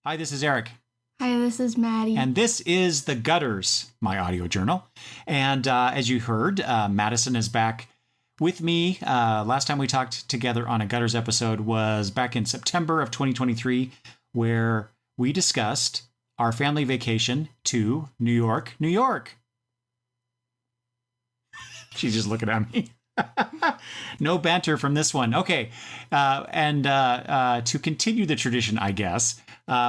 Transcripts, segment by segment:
Hi, this is Eric. Hi, this is Maddie. And this is The Gutters, my audio journal. And as you heard, Madison is back with me. Last time we talked together on a Gutters episode was back in September of 2023, where we discussed our family vacation to New York, New York. She's just looking at me. No banter from this one. Okay. And to continue the tradition, I guess,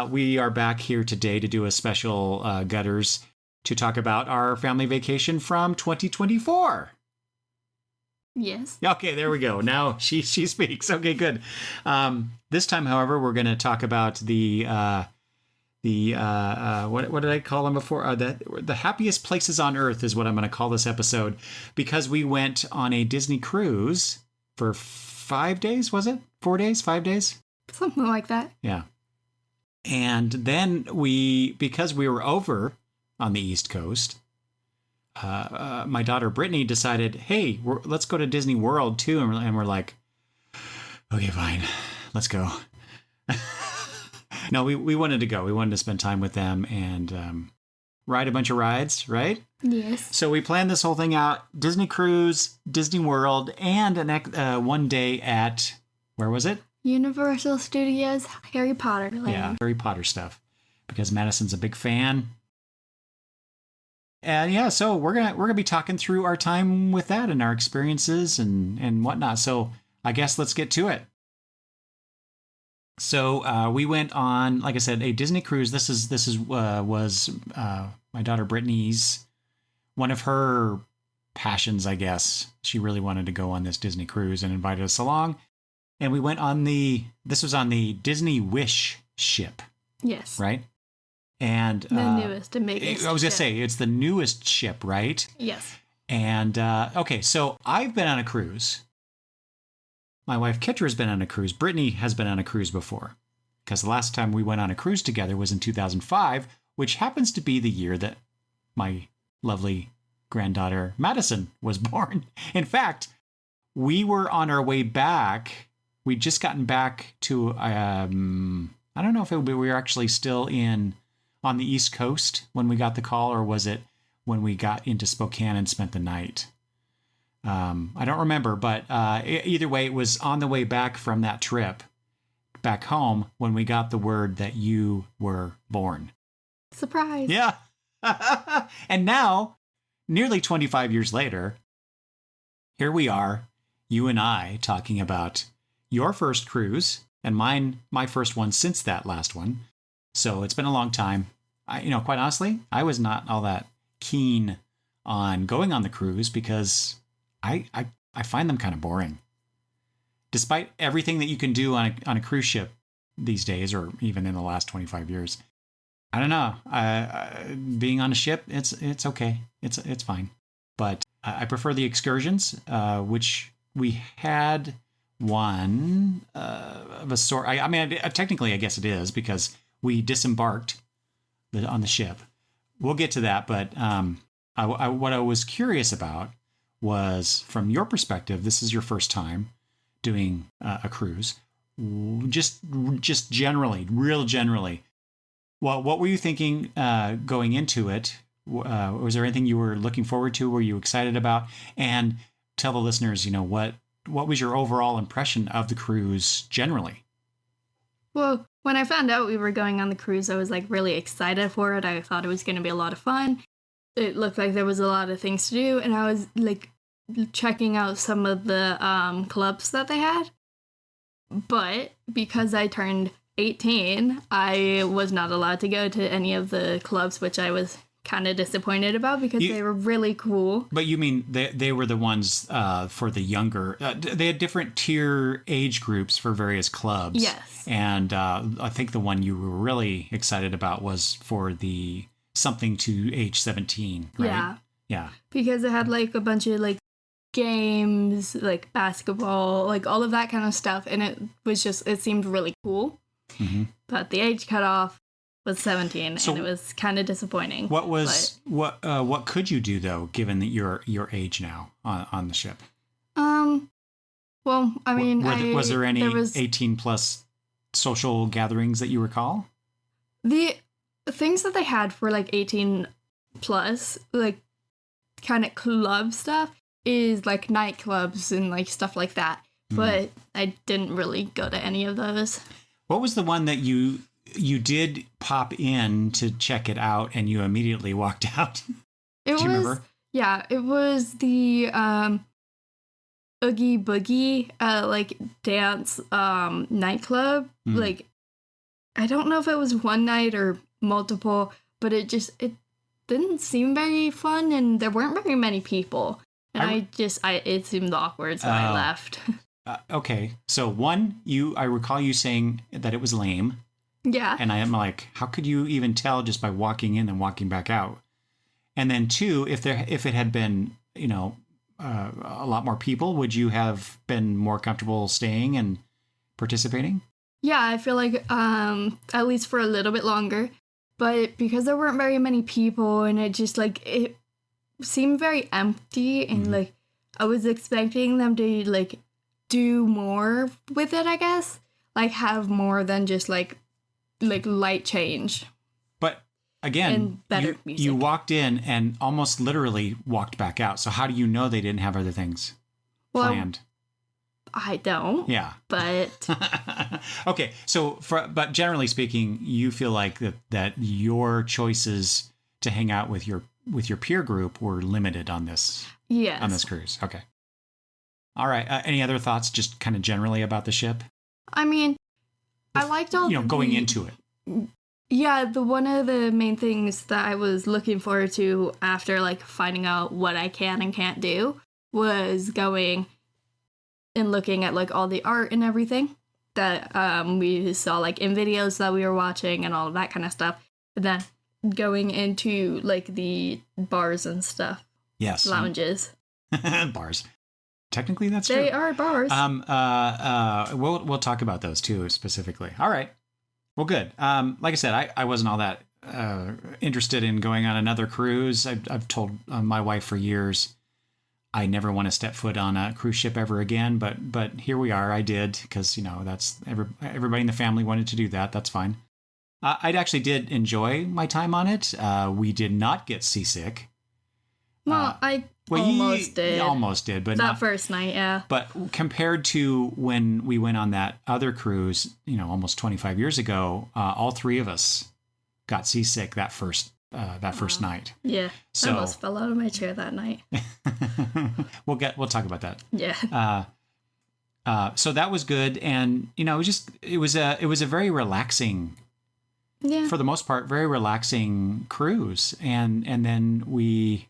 we are back here today to do a special Gutters to talk about our family vacation from 2024. Yes. Okay, there we go. Now she speaks. Okay, good. This time, however, we're going to talk about the what did I call them before? The happiest places on earth is what I'm going to call this episode, because we went on a Disney cruise for 5 days. Was it 4 days? 5 days? Something like that. Yeah. And then because we were over on the East Coast, my daughter Brittany decided, hey, let's go to Disney World too. And we're like, okay, fine, let's go. No, we wanted to go. We wanted to spend time with them and ride a bunch of rides, right? Yes. So we planned this whole thing out: Disney cruise, Disney World, and one day at, where was it? Universal Studios Harry Potter Land. Yeah, Harry Potter stuff, because Madison's a big fan. And yeah, so we're gonna be talking through our time with that and our experiences and whatnot. So I guess let's get to it. So we went on, like I said, a Disney cruise. This was my daughter Brittany's, one of her passions, I guess. She really wanted to go on this Disney cruise and invited us along. And we went on this was on the Disney Wish ship. Yes. Right? And the newest and biggest. I was going to ship. say, it's the newest ship, right? Yes. And okay, so I've been on a cruise. My wife Kitra's been on a cruise. Brittany has been on a cruise before, because the last time we went on a cruise together was in 2005, which happens to be the year that my lovely granddaughter Madison was born. In fact, we were on our way back. We'd just gotten back to, I don't know if we were actually still on the East Coast when we got the call, or was it when we got into Spokane and spent the night? I don't remember, but either way, it was on the way back from that trip back home when we got the word that you were born. Surprise. Yeah. And now, nearly 25 years later, here we are, you and I, talking about your first cruise and my first one since that last one. So it's been a long time. Quite honestly, I was not all that keen on going on the cruise because I find them kind of boring. Despite everything that you can do on a cruise ship these days, or even in the last 25 years, I don't know. Being on a ship, it's okay. It's fine. But I prefer the excursions, which we had one of a sort. I mean, technically, I guess it is, because we disembarked on the ship. We'll get to that, but what I was curious about was, from your perspective, this is your first time doing a cruise. Just generally, real generally, well, what were you thinking going into it? Was there anything you were looking forward to? Were you excited about? And tell the listeners, what was your overall impression of the cruise generally? Well, when I found out we were going on the cruise, I was really excited for it. I thought it was going to be a lot of fun. It looked like there was a lot of things to do, and I was checking out some of the clubs that they had. But because I turned 18, I was not allowed to go to any of the clubs, which I was kind of disappointed about, because they were really cool. But you mean they were the ones for the younger? They had different tier age groups for various clubs. Yes. And I think the one you were really excited about was for the something to age 17, right? Yeah. Yeah. Because it had a bunch of games, basketball, all of that kind of stuff. And it seemed really cool. Mm-hmm. But the age cutoff was 17, and it was kind of disappointing. What could you do though, given that your age now on the ship? Well, I mean, was there any 18 plus social gatherings that you recall? The things that they had for like 18 plus, like kind of club stuff, is like nightclubs and like stuff like that. But I didn't really go to any of those. What was the one that you did pop in to check it out and you immediately walked out? Do you remember? Yeah, it was the Oogie Boogie like dance nightclub. Like, I don't know if it was one night or multiple, but it didn't seem very fun, and there weren't very many people, and it seemed awkward, so I left. Okay, so one, I recall you saying that it was lame. Yeah. And I am like, how could you even tell just by walking in and walking back out? And then two, if it had been, a lot more people, would you have been more comfortable staying and participating? Yeah, I feel like at least for a little bit longer. But because there weren't very many people, and it just like it seemed very empty, and like I was expecting them to like do more with it, I guess. Like have more than just like light change. But again, and better music. You walked in and almost literally walked back out. So how do you know they didn't have other things planned? I don't. Yeah. But okay. So but generally speaking, you feel like that your choices to hang out with your peer group were limited on this. Yes. On this cruise. Okay. All right. Any other thoughts just kind of generally about the ship? I mean, I liked all going into it. Yeah, one of the main things that I was looking forward to after like finding out what I can and can't do was going and looking at like all the art and everything that we saw like in videos that we were watching and all of that kind of stuff. But then going into like the bars and stuff. Yes. Lounges. Bars. Technically, that's true. They are bars. We'll talk about those too specifically. All right. Well, good. Like I said, I wasn't all that interested in going on another cruise. I've told my wife for years I never want to step foot on a cruise ship ever again. But here we are. I did because that's everybody in the family wanted to do that. That's fine. I actually did enjoy my time on it. We did not get seasick. Well, I almost did. Almost did, but that first night, yeah. But compared to when we went on that other cruise, almost 25 years ago, all three of us got seasick that first night. Yeah, so, I almost fell out of my chair that night. We'll talk about that. Yeah. So that was good, and it was a very relaxing. Yeah. For the most part, very relaxing cruise, and then we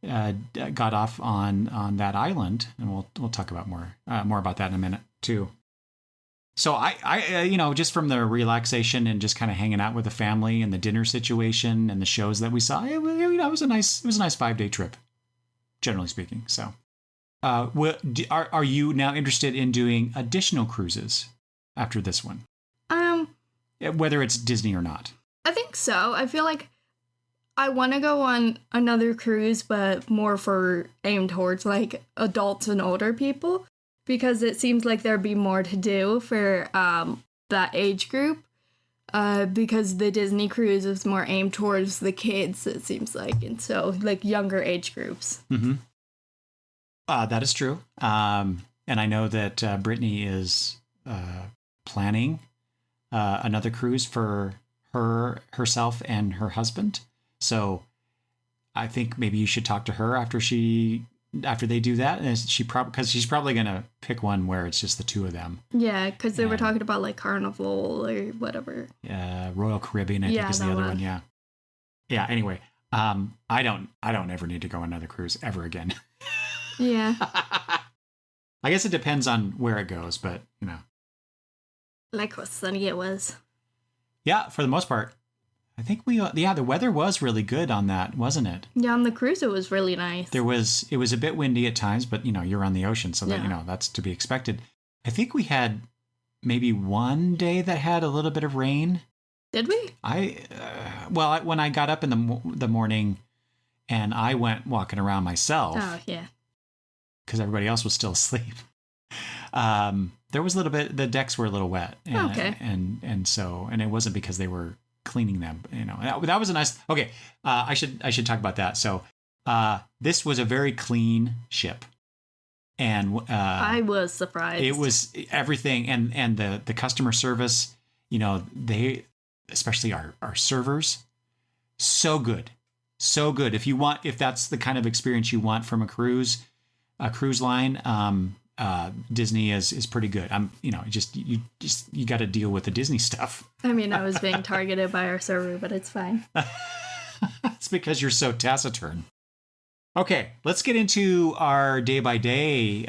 got off on that island, and we'll talk about more about that in a minute too. So I just from the relaxation and just kind of hanging out with the family and the dinner situation and the shows that we saw, it was a nice 5-day trip, generally speaking. So, are you now interested in doing additional cruises after this one? Whether it's Disney or not. I think so. I feel like I want to go on another cruise, but more aimed towards like adults and older people, because it seems like there'd be more to do for that age group. Because the Disney cruise is more aimed towards the kids, it seems like, and so like younger age groups. Mm-hmm. That is true. And I know that Brittany is planning another cruise for herself and her husband. So I think maybe you should talk to her after they do that. And because she's probably going to pick one where it's just the two of them. Yeah, because they were talking about like Carnival or whatever. Yeah, Royal Caribbean, I think is the other one. Yeah. Yeah. Anyway, I don't ever need to go on another cruise ever again. Yeah. I guess it depends on where it goes, but like how sunny it was. Yeah, for the most part. I think the weather was really good on that, wasn't it? Yeah, on the cruise it was really nice. It was a bit windy at times, but you're on the ocean, so that that's to be expected. I think we had maybe one day that had a little bit of rain. Did we? When I got up in the morning, and I went walking around myself. Oh yeah. Because everybody else was still asleep. There was a little bit. The decks were a little wet. And, okay. And it wasn't because they were cleaning them. That was a nice. Okay, I should talk about that. So this was a very clean ship, and I was surprised. It was everything, and the customer service. They, especially our servers, so good. So good. If that's the kind of experience you want from a cruise line, Disney is pretty good. You got to deal with the Disney stuff. I mean, I was being targeted by our server, but it's fine. It's because you're so taciturn. Okay, let's get into our day by day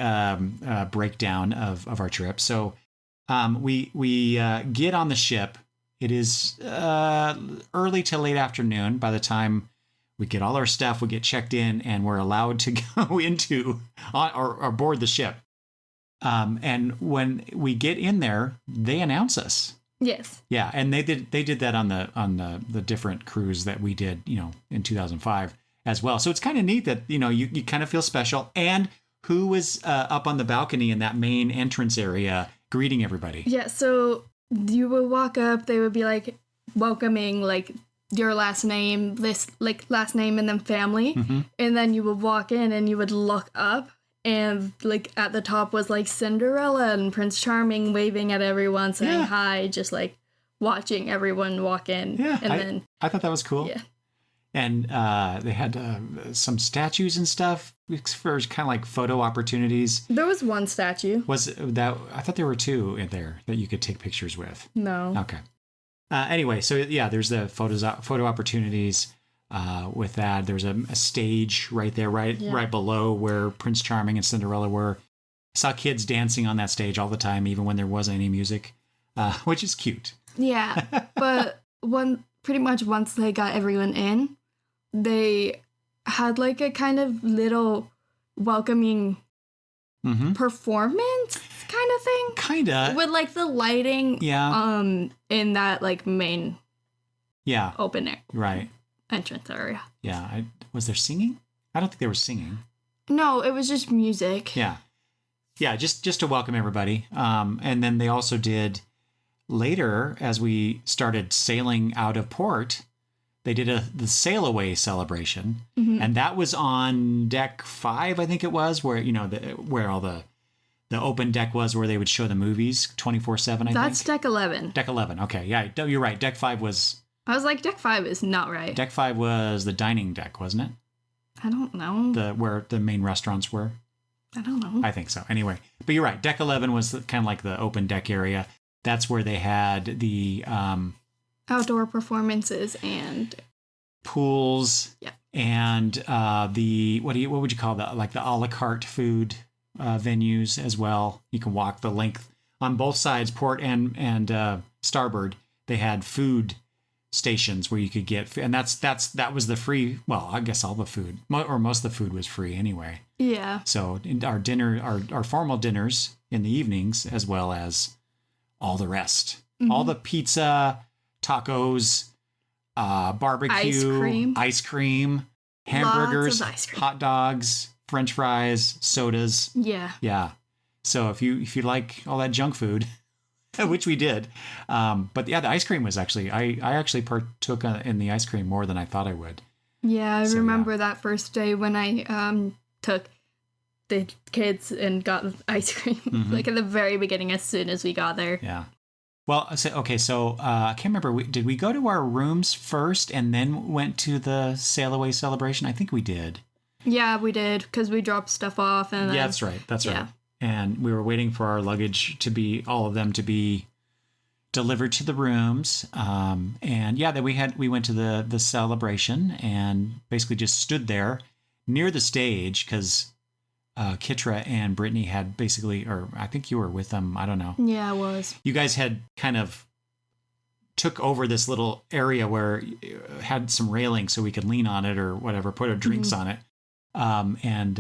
breakdown of our trip. So we get on the ship. It is early to late afternoon by the time we get all our stuff, we get checked in, and we're allowed to go or board the ship. And when we get in there, they announce us. Yes. Yeah, and they did that on the different cruise that we did, in 2005 as well. So it's kind of neat that you kind of feel special. And who was up on the balcony in that main entrance area greeting everybody? Yeah. So you would walk up. They would be like welcoming like your last name, last name and then family. Mm-hmm. And then you would walk in and you would look up and like at the top was like Cinderella and Prince Charming waving at everyone saying hi, just like watching everyone walk in. Yeah. And I thought that was cool. Yeah. And they had some statues and stuff for kind of like photo opportunities. There was one statue. Was that? I thought there were two in there that you could take pictures with. No. Okay. Anyway, so yeah, there's the photo opportunities with that. There's a stage right there, right below where Prince Charming and Cinderella were. I saw kids dancing on that stage all the time, even when there wasn't any music, which is cute. Yeah, but pretty much once they got everyone in, they had like a kind of little welcoming performance kind of thing. Kinda. With like the lighting in that like main open air. Right. Entrance area. Yeah. Was there singing? I don't think there was singing. No, it was just music. Yeah. Yeah, just to welcome everybody. And then they also did later, as we started sailing out of port, they did the sail away celebration. Mm-hmm. And that was on deck 5, I think it was, where where all the open deck was, where they would show the movies 24/7, I think. That's deck 11. Deck 11. Okay. Yeah, you're right. Deck 5 was... I was like, deck 5 is not right. Deck 5 was the dining deck, wasn't it? I don't know. Where the main restaurants were? I don't know. I think so. Anyway, but you're right. Deck 11 was kind of like the open deck area. That's where they had the... outdoor performances and... pools. Yeah. And the... What would you call that? Like the a la carte food venues as well. You can walk the length on both sides, port and starboard. They had food stations where you could get, and that was the free. Well, I guess all the food, or most of the food, was free anyway. Yeah. So our formal dinners in the evenings, as well as all the rest, all the pizza, tacos, barbecue, ice cream, hamburgers, hot dogs, French fries, sodas. Yeah. Yeah. So if you like all that junk food, which we did, but yeah, the ice cream was actually I actually partook in the ice cream more than I thought I would. Yeah, I remember that first day when I took the kids and got ice cream, like at the very beginning, as soon as we got there. Yeah. Well, so I can't remember. Did we go to our rooms first and then went to the sail away celebration? I think we did. Yeah, we did, because we dropped stuff off. And yeah, that's right. That's right. And we were waiting for our luggage all of them to be delivered to the rooms. And yeah, then we went to the celebration and basically just stood there near the stage, because Kitra and Brittany had basically, or I think you were with them, I don't know. Yeah, I was. You guys had kind of took over this little area where it had some railing so we could lean on it or whatever, put our drinks on it. And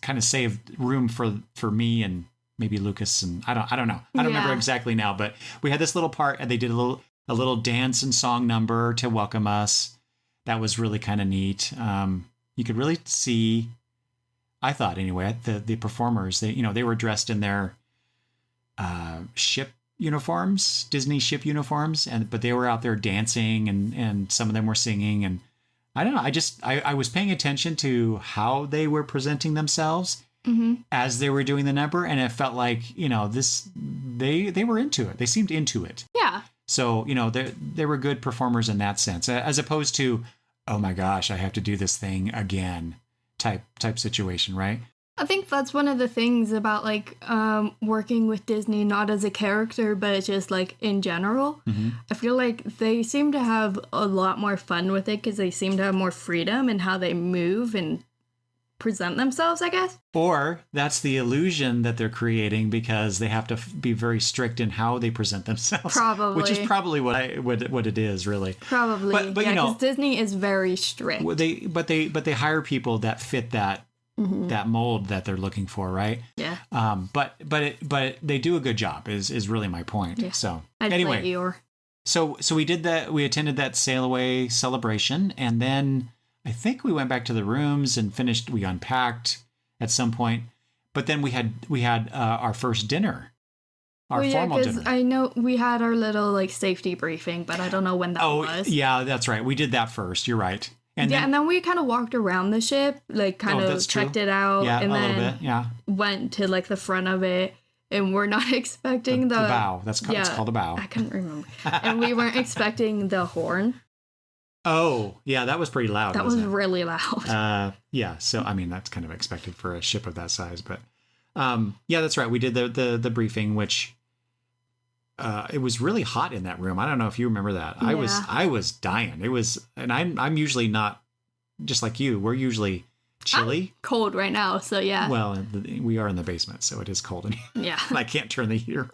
kind of saved room for me and maybe Lucas, and I don't know. I don't remember exactly now, but we had this little part, and they did a little dance and song number to welcome us. That was really kind of neat. You could really see, I thought anyway, the performers. They were dressed in their ship uniforms, Disney ship uniforms, but they were out there dancing and some of them were singing, and I don't know. I was paying attention to how they were presenting themselves as they were doing the number, and it felt like, they were into it. They seemed into it. Yeah. So, they were good performers in that sense, as opposed to, oh my gosh, I have to do this thing again type situation, right? I think that's one of the things about like working with Disney, not as a character, but just like in general. I feel like they seem to have a lot more fun with it because they seem to have more freedom in how they move and present themselves, I guess. Or that's the illusion that they're creating because they have to be very strict in how they present themselves. Probably. Which is probably what it is, really. Probably. But yeah, because Disney is very strict. But they hire people that fit that mold that they're looking for, right? Yeah. But they do a good job is really my point. Yeah. So anyway, so we did that. We attended that sail away celebration, and then I think we went back to the rooms and finished. We unpacked at some point, but then we had our first dinner, formal dinner. I know we had our little like safety briefing, but I don't know when that was. Oh, yeah, that's right. We did that first. You're right. And then we kind of walked around the ship, like kind of checked it out, and then a little bit, yeah. Went to like the front of it, and we're not expecting the bow. It's called a bow. I couldn't remember, and we weren't expecting the horn. Oh, yeah, that was pretty loud. That was really loud. Yeah, so I mean that's kind of expected for a ship of that size, but yeah, that's right. We did the briefing, which it was really hot in that room. I don't know if you remember that. Yeah. I was dying. It was, and I'm usually not just like you. We're usually chilly. I'm cold right now, so yeah. Well, we are in the basement, so it is cold in here. Yeah. I can't turn the heater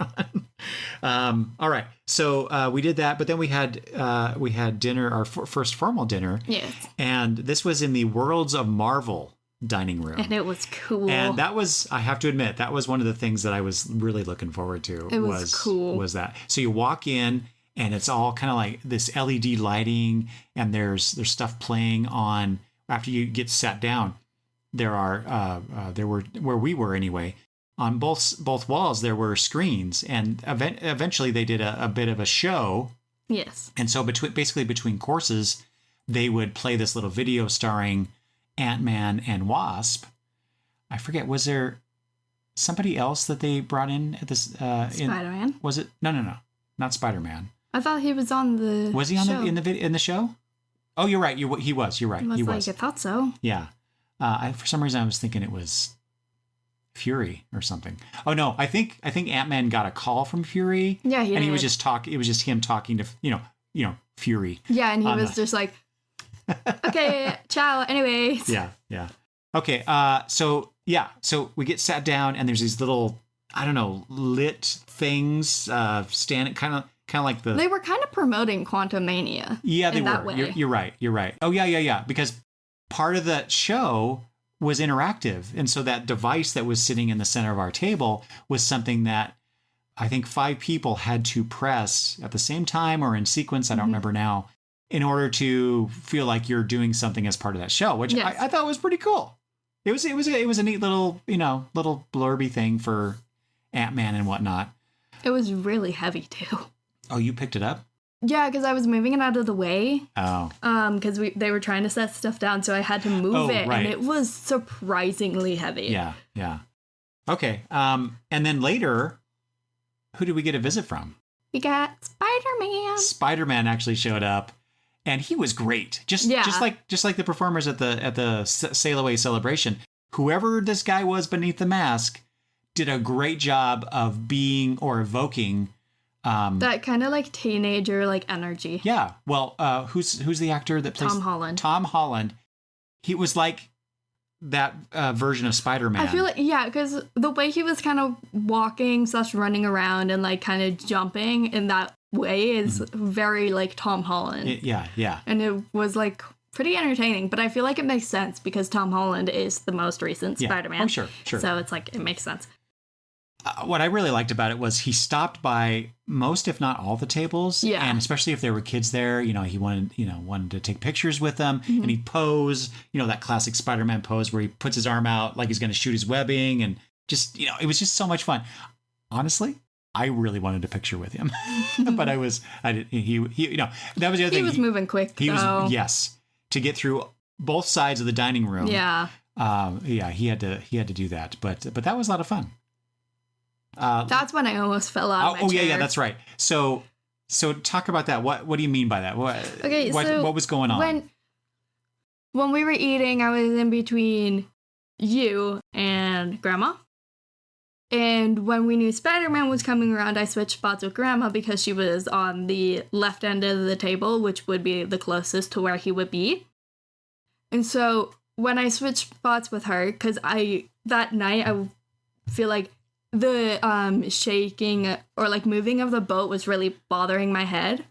on. All right, so we did that, but then we had dinner, our first formal dinner. Yes. And this was in the Worlds of Marvel dining room, and it was cool. And that was, I have to admit, that was one of the things that I was really looking forward to. It was cool. Was that? So you walk in, and it's all kind of like this LED lighting, and there's stuff playing on after you get sat down. There were where we were anyway. On both walls there were screens, and eventually they did a bit of a show. Yes. And so between courses, they would play this little video starring Ant-Man and Wasp. I forget, was there somebody else that they brought in at this? Spider-Man. Was it? No, not Spider-Man. I thought he was on the. Was he on show. in the show? Oh, you're right. He was. You're right. He was. I thought so. Yeah. For some reason I was thinking it was Fury or something. Oh no, I think Ant-Man got a call from Fury. Yeah, he did. He was just It was just him talking to Fury. Yeah, and he was just like, okay, ciao. Anyways. Yeah. Okay. So we get sat down, and there's these little, I don't know, lit things standing kind of like They were kind of promoting Quantum Mania. Yeah, they were. Way. You're right. Oh yeah. Because part of that show was interactive, and so that device that was sitting in the center of our table was something that I think 5 people had to press at the same time or in sequence. I don't remember now, in order to feel like you're doing something as part of that show, which I thought was pretty cool. It was a neat little little blurby thing for Ant-Man and whatnot. It was really heavy too. Oh, you picked it up? Yeah, because I was moving it out of the way. Oh. Because they were trying to set stuff down, so I had to move it, right. and it was surprisingly heavy. Yeah. Okay. And then later, who did we get a visit from? We got Spider-Man. Spider-Man actually showed up, and he was great. Just like the performers at the Sail Away celebration. Whoever this guy was beneath the mask did a great job of being or evoking that kind of like teenager like energy. Yeah. Well, who's the actor that plays Tom Holland? Tom Holland. He was like that version of Spider-Man. I feel like, yeah, because the way he was kind of walking / running around and like kind of jumping in that way is very like Tom Holland. Yeah. And it was like pretty entertaining, but I feel like it makes sense because Tom Holland is the most recent Spider-Man. Oh, sure. So it's like, it makes sense. What I really liked about it was he stopped by most, if not all, the tables. Yeah. And especially if there were kids there, he wanted to take pictures with them, and he'd pose, that classic Spider-Man pose where he puts his arm out like he's going to shoot his webbing, and just, it was just so much fun. Honestly, I really wanted a picture with him, but I didn't, he, that was the other thing. He was moving quick, though. Yes, to get through both sides of the dining room. Yeah. He had to do that, but that was a lot of fun. That's when I almost fell out of my chair. Yeah, that's right. So talk about that. What do you mean by that? What was going on? When we were eating, I was in between you and Grandma. And when we knew Spider-Man was coming around, I switched spots with Grandma because she was on the left end of the table, which would be the closest to where he would be. And so when I switched spots with her, because that night, I feel like the shaking or like moving of the boat was really bothering my head.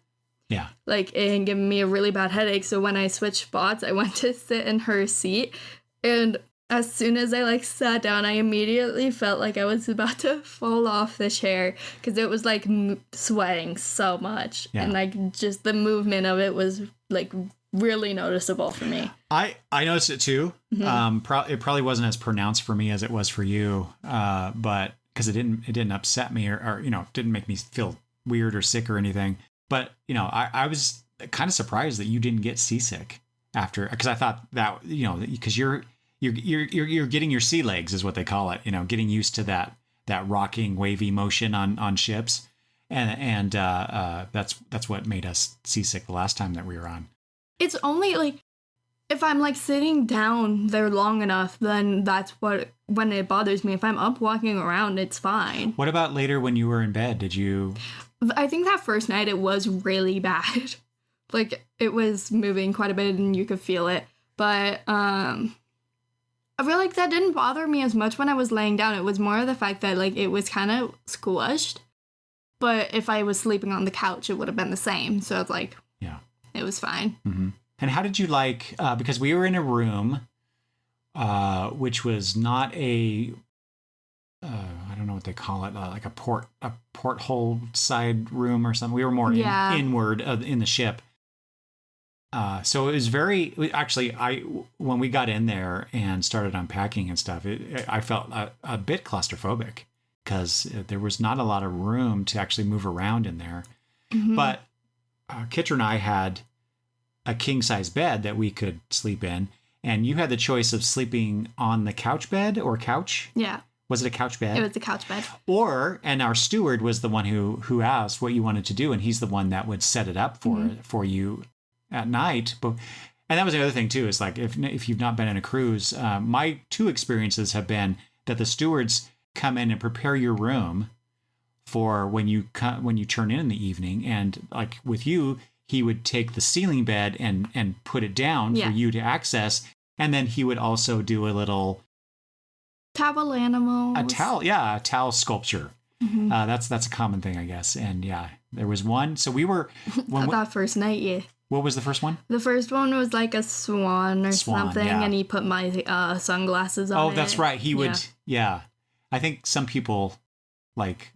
Yeah. Like, and giving me a really bad headache. So when I switched spots, I went to sit in her seat. And as soon as I sat down, I immediately felt like I was about to fall off the chair because it was like sweating so much. Yeah. And like just the movement of it was like really noticeable for me. I noticed it too. Mm-hmm. It probably wasn't as pronounced for me as it was for you. But because it didn't upset me or didn't make me feel weird or sick or anything. But, I was kind of surprised that you didn't get seasick after, because I thought that, because you're getting your sea legs is what they call it, getting used to that rocking wavy motion on ships. And that's what made us seasick the last time that we were on. It's only like, if I'm like sitting down there long enough, then that's when it bothers me. If I'm up walking around, it's fine. What about later when you were in bed? Did you? I think that first night it was really bad. Like it was moving quite a bit and you could feel it. But I feel like that didn't bother me as much when I was laying down. It was more of the fact that like it was kind of squished. But if I was sleeping on the couch, it would have been the same. So it's like, yeah, it was fine. Mm-hmm. And how did you because we were in a room, which was not I don't know what they call it, like a porthole side room or something. We were more inward in the ship. So it was when we got in there and started unpacking and stuff, I felt a bit claustrophobic because there was not a lot of room to actually move around in there. Mm-hmm. But Kitra and I had a king size bed that we could sleep in, and you had the choice of sleeping on the couch bed or couch. Yeah. Was it a couch bed? It was a couch bed. And our steward was the one who asked what you wanted to do, and he's the one that would set it up for you at night. And that was the other thing too, is like if you've not been in a cruise, my two experiences have been that the stewards come in and prepare your room for when you turn in the evening, and like with you, he would take the ceiling bed and put it down for you to access. And then he would also do a little towel animal. A towel sculpture. Mm-hmm. That's a common thing, I guess. And yeah, there was one. So we were that first night. Yeah. What was the first one? The first one was like a swan or something, and he put my sunglasses on. Oh, that's right. He would. Yeah. I think some people like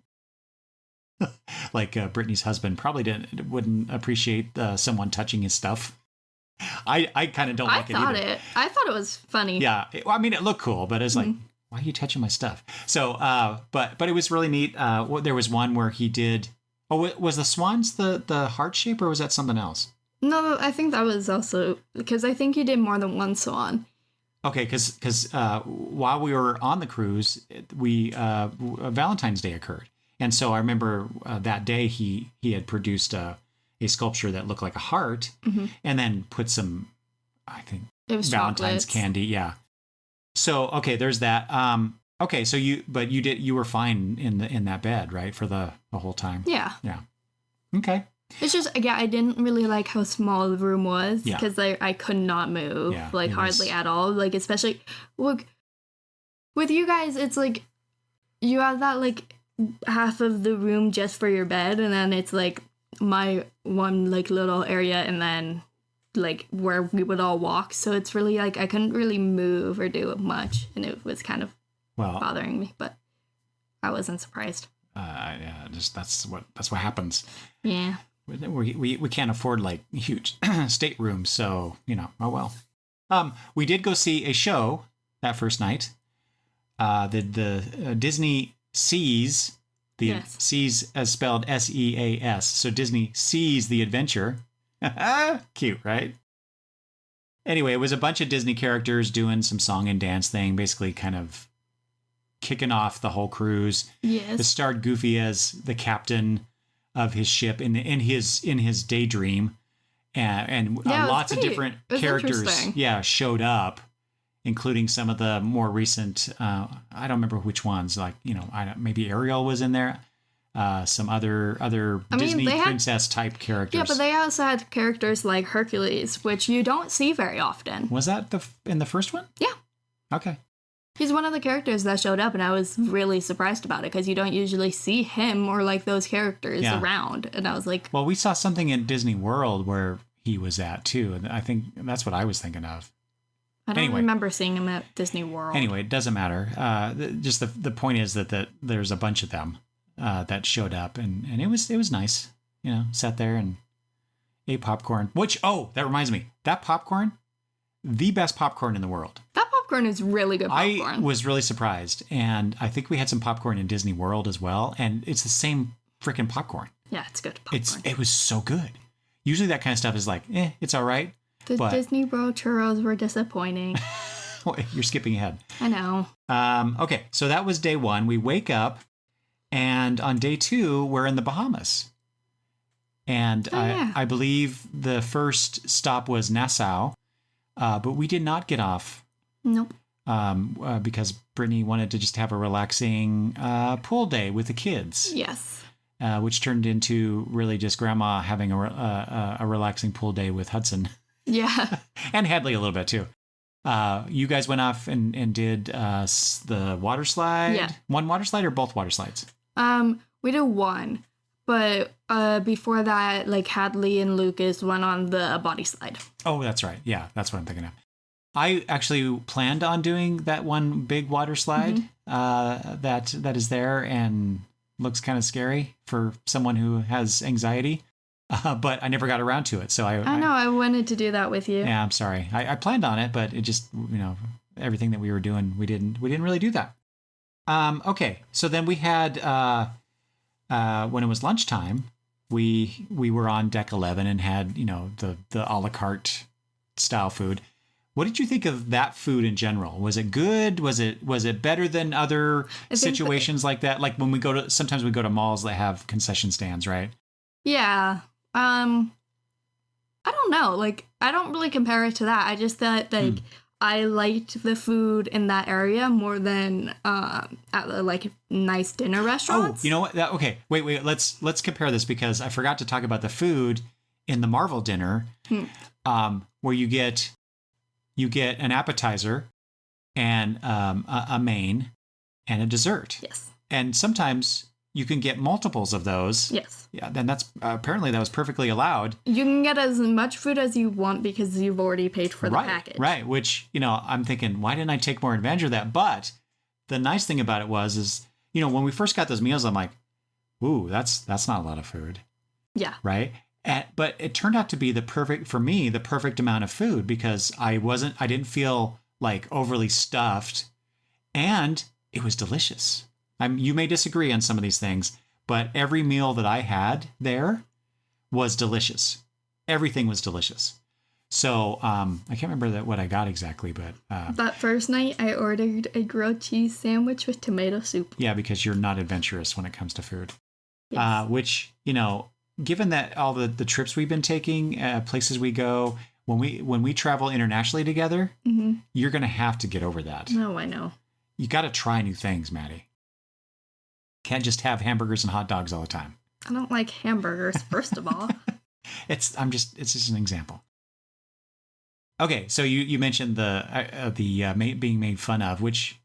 Brittany's husband probably wouldn't appreciate someone touching his stuff. I kind of don't like it either. I thought it was funny. Yeah. I mean, it looked cool, but it's like, why are you touching my stuff? So, but it was really neat. There was one where he did. Oh, was the swans the heart shape, or was that something else? No, I think that was also because I think he did more than one swan. Okay, because while we were on the cruise, Valentine's Day occurred. And so I remember that day he had produced a sculpture that looked like a heart, and then put some, I think, it was Valentine's chocolates. Candy. Yeah. So okay, there's that. Okay, so you were fine in that bed, right, for the whole time? Yeah. Yeah. Okay. It's just I didn't really like how small the room was because I could not move hardly at all. Like especially look with you guys, it's like you have that like half of the room just for your bed, and then it's like my one like little area, and then like where we would all walk. So it's really like I couldn't really move or do much, and it was kind of bothering me. But I wasn't surprised. Just that's what happens. Yeah. We can't afford like huge staterooms, so oh well. We did go see a show that first night. The Disney Seas The Yes. Seas as spelled SEAS. So Disney Sees the Adventure. Cute, right? Anyway, it was a bunch of Disney characters doing some song and dance thing, basically kind of kicking off the whole cruise. Yes. It starred Goofy as the captain of his ship in his daydream, and lots of different characters showed up, including some of the more recent. I don't remember which ones. Like maybe Ariel was in there. Some other Disney princess type characters. Yeah, but they also had characters like Hercules, which you don't see very often. Was that in the first one? Yeah. Okay. He's one of the characters that showed up, and I was really surprised about it because you don't usually see him or like those characters around. And I was like, well, we saw something in Disney World where he was at too, and I think that's what I was thinking of. I don't remember seeing him at Disney World. Anyway, it doesn't matter. Just the point is that there's a bunch of them that showed up, and it was nice. Sat there and ate popcorn. Which that reminds me, that popcorn, the best popcorn in the world. That popcorn is really good popcorn. I was really surprised, and I think we had some popcorn in Disney World as well, and it's the same freaking popcorn. Yeah, it's good popcorn. It was so good. Usually that kind of stuff is like, it's all right. The Disney World churros were disappointing. You're skipping ahead. I know. Okay, so that was day 1. We wake up, and on day 2, we're in the Bahamas. And I believe the first stop was Nassau, but we did not get off. Nope. Because Brittany wanted to just have a relaxing pool day with the kids. Yes. Which turned into really just Grandma having a relaxing pool day with Hudson. Yeah. And Hadley a little bit too. You guys went off and did the water slide? Yeah. One water slide or both water slides? We did one. But before that, like Hadley and Lucas went on the body slide. Oh, that's right. Yeah, that's what I'm thinking of. I actually planned on doing that one big water slide that is there and looks kind of scary for someone who has anxiety. But I never got around to it. So I know. I wanted to do that with you. Yeah, I'm sorry. I planned on it, but it just, everything that we were doing, we didn't really do that. Okay. So then we had, when it was lunchtime, we were on deck 11 and had, the a la carte style food. What did you think of that food in general? Was it good? Was it better than other situations like that? Like when sometimes we go to malls that have concession stands, right? Yeah. I don't know. Like, I don't really compare it to that. I just thought, like, I liked the food in that area more than at like nice dinner restaurants. Oh, you know what? Okay, wait. Let's compare this because I forgot to talk about the food in the Marvel dinner, where you get an appetizer and a main and a dessert. Yes. And sometimes you can get multiples of those. Yes. Yeah, then that's apparently that was perfectly allowed. You can get as much food as you want because you've already paid for the package. Right, which, I'm thinking, why didn't I take more advantage of that? But the nice thing about it is, when we first got those meals, I'm like, ooh, that's not a lot of food. Yeah. Right? But it turned out to be the perfect amount of food because I didn't feel like overly stuffed, and it was delicious. You may disagree on some of these things, but every meal that I had there was delicious. Everything was delicious. So I can't remember what I got exactly, but that first night I ordered a grilled cheese sandwich with tomato soup. Yeah, because you're not adventurous when it comes to food. Yes. Which, given that all the trips we've been taking, places we go, when we travel internationally together, you're going to have to get over that. No, I know. You got to try new things, Maddie. Can't just have hamburgers and hot dogs all the time. I don't like hamburgers, first of all. It's just an example. Okay, so you mentioned the being made fun of, which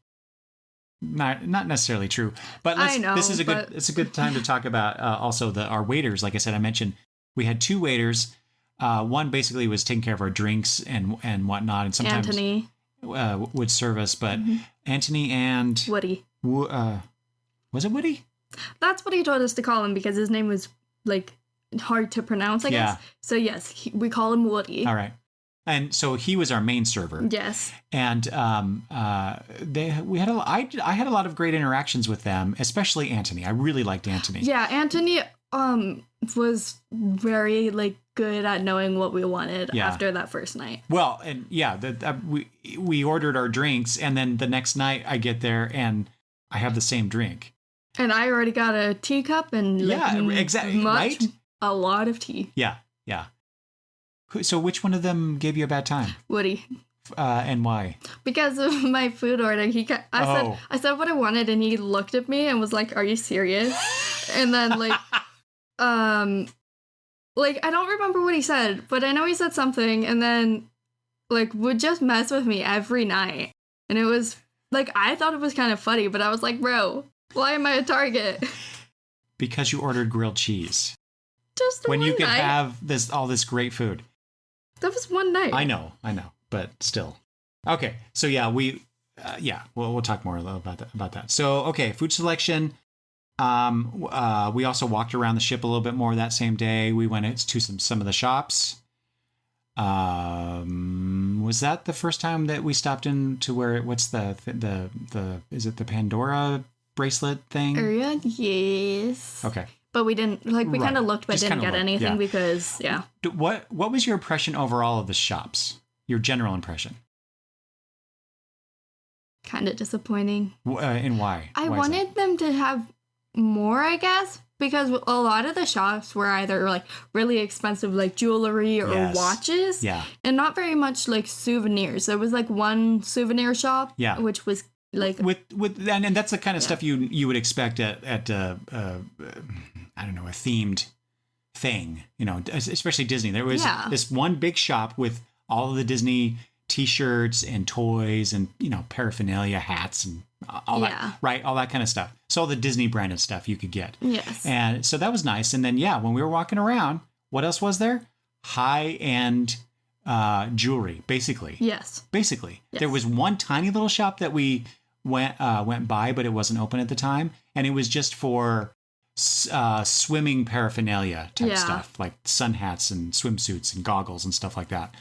not necessarily true, but this is a good time to talk about also our waiters. Like I said, I mentioned we had 2 waiters. One basically was taking care of our drinks and whatnot, and sometimes Anthony would serve us, but Anthony and Woody. Was it Woody? That's what he told us to call him because his name was like hard to pronounce, I guess. So yes, we call him Woody. All right. And so he was our main server. Yes. And I had a lot of great interactions with them, especially Anthony. I really liked Anthony. Yeah, Anthony was very like good at knowing what we wanted after that first night. Well, and we ordered our drinks, and then the next night I get there and I have the same drink. And I already got a teacup and exactly, right? A lot of tea. Yeah. So which one of them gave you a bad time? Woody. And why? Because of my food order. I said what I wanted, and he looked at me and was like, "Are you serious?" And then like, I don't remember what he said, but I know he said something, and then like would just mess with me every night, and it was like I thought it was kind of funny, but I was like, "Bro, why am I a target?" Because you ordered grilled cheese. Just when you could night. have all this great food. That was one night. I know, but still. Okay, so yeah, we'll talk more about that. So okay, food selection. We also walked around the ship a little bit more that same day. We went to some of the shops. Was that the first time that we stopped into what's the is it the Pandora bracelet thing? Area? Yes. Okay. But we didn't, we kind of looked, but Just didn't get anything because, What was your impression overall of the shops? Your general impression? Kind of disappointing. And why? I wanted them to have more, I guess, because a lot of the shops were either like really expensive, like jewelry or watches, and not very much like souvenirs. There was like one souvenir shop, which was like and that's the kind of stuff you would expect at I don't know, a themed thing, especially Disney. There was this one big shop with all of the Disney T-shirts and toys and paraphernalia, hats and all that, right? All that kind of stuff. So all the Disney branded stuff you could get. Yes. And so that was nice. And then when we were walking around, what else was there? High-end jewelry, basically. Yes. Basically, there was one tiny little shop that we went by, but it wasn't open at the time, and it was just for swimming paraphernalia type stuff, like sun hats and swimsuits and goggles and stuff like that.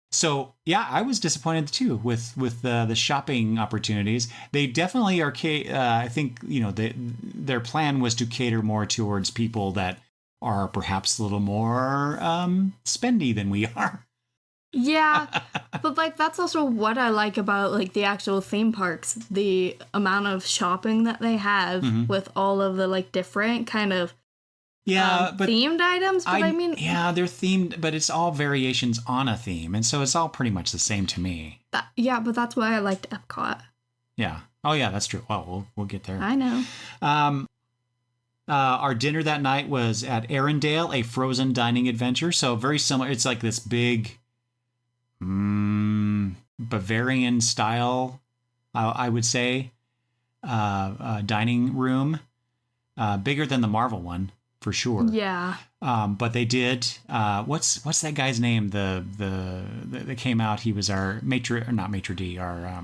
So I was disappointed too with the shopping opportunities. They definitely are. I think their plan was to cater more towards people that are perhaps a little more spendy than we are. Yeah, but that's also what I like about the actual theme parks, the amount of shopping that they have with all of the different kind of but themed items. But they're themed, but it's all variations on a theme, and so it's all pretty much the same to me. But that's why I liked Epcot. Yeah. Oh yeah, that's true. Well, we'll get there. I know. Our dinner that night was at Arendelle, a frozen dining adventure. So very similar. It's like this big Bavarian style, I would say, dining room, bigger than the Marvel one for sure. Yeah. But they did. What's that guy's name? That came out. He was our not maitre d', our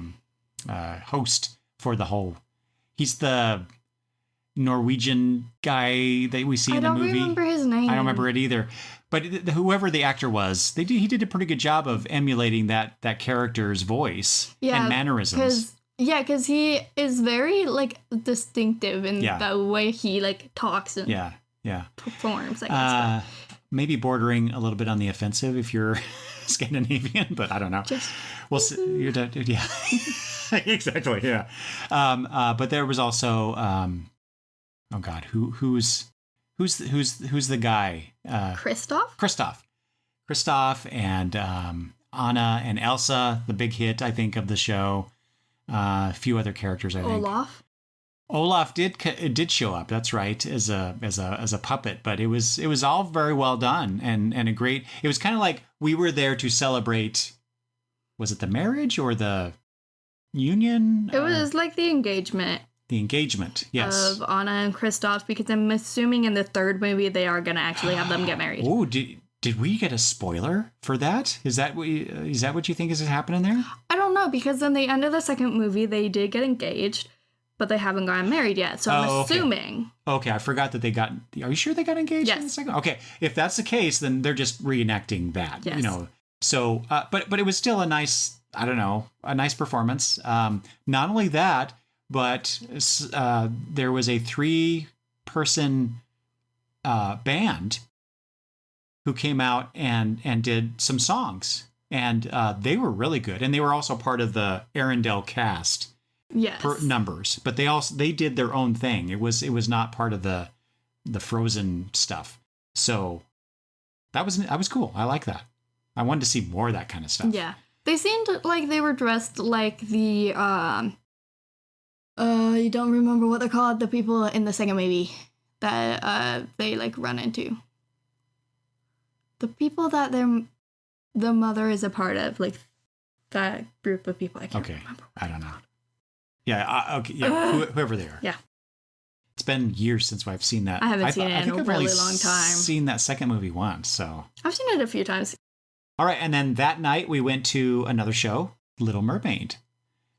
host for the whole. He's the Norwegian guy that we see in the movie. I don't remember his name. I don't remember it either. But whoever the actor was, he did a pretty good job of emulating that character's voice and mannerisms. Because he is very distinctive in the way he talks and performs. I guess. Maybe bordering a little bit on the offensive if you're Scandinavian, but I don't know. We'll see. Yeah, exactly. Yeah. But there was also, oh God, who's the guy? Kristoff and Anna and Elsa, the big hit, I think, of the show. A few other characters, I think. Olaf did show up. That's right, as a puppet, but it was all very well done and a great. It was kind of like we were there to celebrate. Was it the marriage or the union? It was like the engagement. The engagement, yes, of Anna and Kristoff, because I'm assuming in the third movie they are going to actually have them get married. Oh, did we get a spoiler for that? Is that what you think is happening there? I don't know, because in the end of the second movie they did get engaged, but they haven't gotten married yet. So I'm assuming. Okay, I forgot that they got. Are you sure they got engaged? Yes. In the second? Okay, if that's the case, then they're just reenacting that. Yes. So, but it was still a nice, I don't know, a nice performance. Not only that, but there was a 3-person band who came out and did some songs, and they were really good, and they were also part of the Arendelle cast. Yes. Numbers, but they did their own thing. It was not part of the Frozen stuff. So that was cool. I like that. I wanted to see more of that kind of stuff. Yeah. They seemed like they were dressed like the you don't remember what they're called, the people in the second movie that they like run into. The people that the mother is a part of, like that group of people. I can't remember. I don't know. Yeah, okay, yeah, whoever they are. Yeah. It's been years since I've seen that. I haven't seen it in a really long time. Seen that second movie once, so. I've seen it a few times. All right, and then that night we went to another show, Little Mermaid.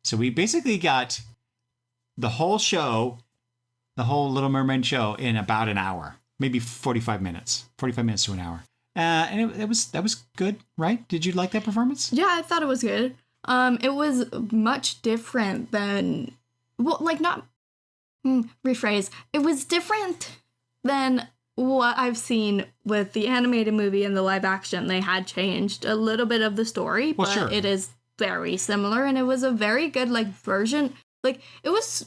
So we basically got the whole show, the whole Little Mermaid show in about an hour, maybe 45 minutes to an hour. And that was good, right? Did you like that performance? Yeah, I thought it was good. It was much different than, well, like not, rephrase. It was different than what I've seen with the animated movie and the live action. They had changed a little bit of the story, but sure. It is very similar, and it was a very good, like, version. Like, it was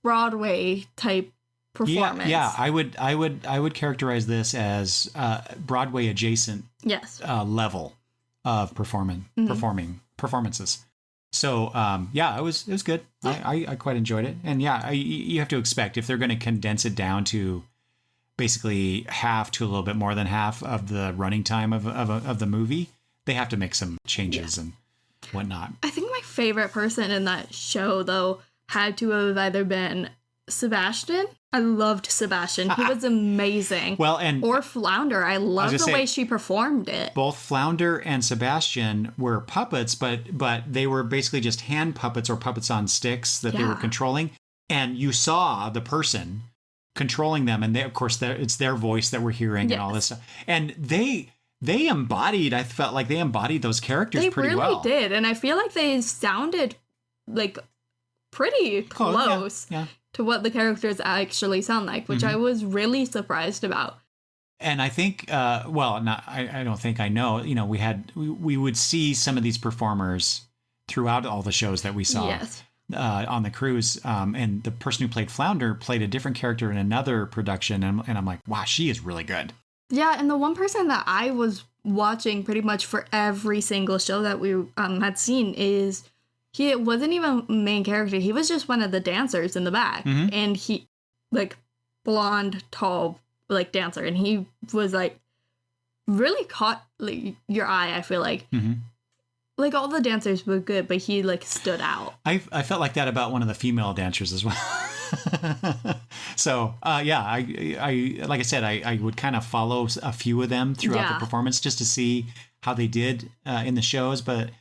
Broadway type performance. Yeah, I would characterize this as Broadway adjacent level of performances. So it was good. I quite enjoyed it, and you have to expect if they're going to condense it down to basically half to a little bit more than half of the running time of the movie, they have to make some changes and whatnot. I think my favorite person in that show, though, had to have either been Sebastian. I loved Sebastian. He was amazing. Or Flounder. I loved the way she performed it. Both Flounder and Sebastian were puppets, but they were basically just hand puppets or puppets on sticks that they were controlling. And you saw the person controlling them, and they, of course, it's their voice that we're hearing and all this stuff. And they embodied. I felt like they embodied those characters pretty well. They really did, and I feel like they sounded like pretty close. To what the characters actually sound like, which I was really surprised about. And I think, I don't think I know, we would see some of these performers throughout all the shows that we saw on the cruise. And the person who played Flounder played a different character in another production. And I'm like, wow, she is really good. Yeah. And the one person that I was watching pretty much for every single show that we had seen is... He wasn't even a main character. He was just one of the dancers in the back. Mm-hmm. And he, like, blonde, tall, like, dancer. And he was, like, really caught, like, your eye, I feel like. Mm-hmm. Like, all the dancers were good, but he, like, stood out. I felt like that about one of the female dancers as well. So, I like I said, I would kind of follow a few of them throughout the performance just to see how they did in the shows. But...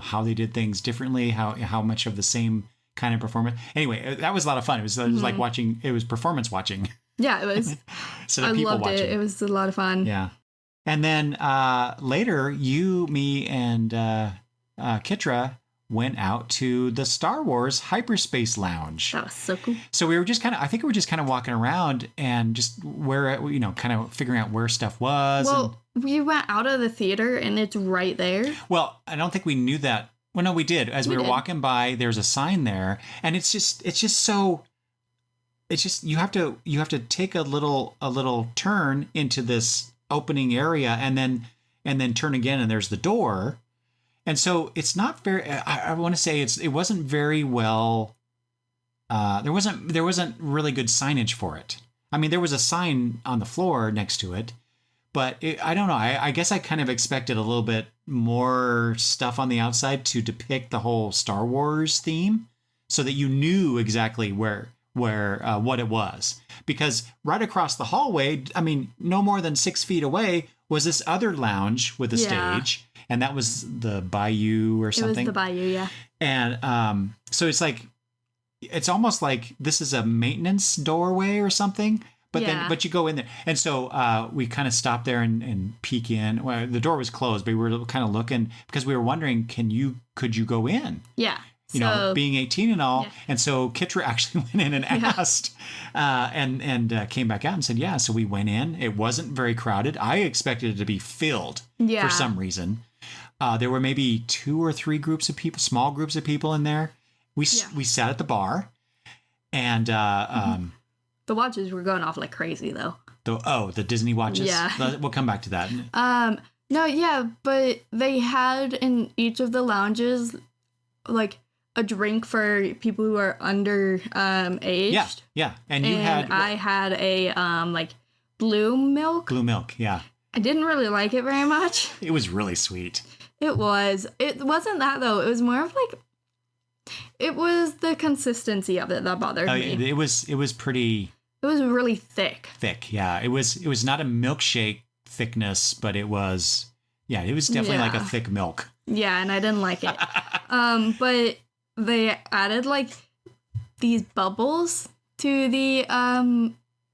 how they did things differently, how much of the same kind of performance. Anyway, that was a lot of fun. It was like watching, it was performance watching. Yeah, it was. Instead of people watching. It was a lot of fun. Yeah. And then later, you, me, and Kitra went out to the Star Wars Hyperspace Lounge. That was so cool. So we were just kind of walking around and just kind of figuring out where stuff was. Well, we went out of the theater and it's right there. Well, I don't think we knew that. Well, no, we did. As we were walking by, there's a sign there, and it's just you have to take a little turn into this opening area and then turn again, and there's the door. And so it's not very, I want to say it wasn't very well, there wasn't really good signage for it. I mean, there was a sign on the floor next to it, but I don't know. I guess I kind of expected a little bit more stuff on the outside to depict the whole Star Wars theme so that you knew exactly where what it was. Because right across the hallway, I mean, no more than 6 feet away was this other lounge with a stage. And that was the Bayou or something. It was the Bayou, yeah. And so it's almost like this is a maintenance doorway or something, But Yeah. but you go in there. And so we kind of stopped there and peek in. Well, the door was closed, but we were kind of looking because we were wondering, could you go in? Yeah. You know, So- being 18 and all. Yeah. And so Kitra actually went in and asked and came back out and said, yeah. So we went in. It wasn't very crowded. I expected it to be filled Yeah. for some reason. There were maybe 2 or 3 groups of people, small groups of people in there. We sat at the bar and The watches were going off like crazy, though. the Disney watches. Yeah. We'll come back to that. No, yeah, but they had in each of the lounges, like, a drink for people who are under aged. Yeah. And I had a like blue milk. blue milk. Yeah. I didn't really like it very much. It was really sweet. It wasn't that though. It was more of like, it was the consistency of it that bothered me. It was pretty It was really thick. thick. Yeah. It was not a milkshake thickness, but it was definitely like a Yeah. thick milk. Yeah, and I didn't like it. But they added like these bubbles to the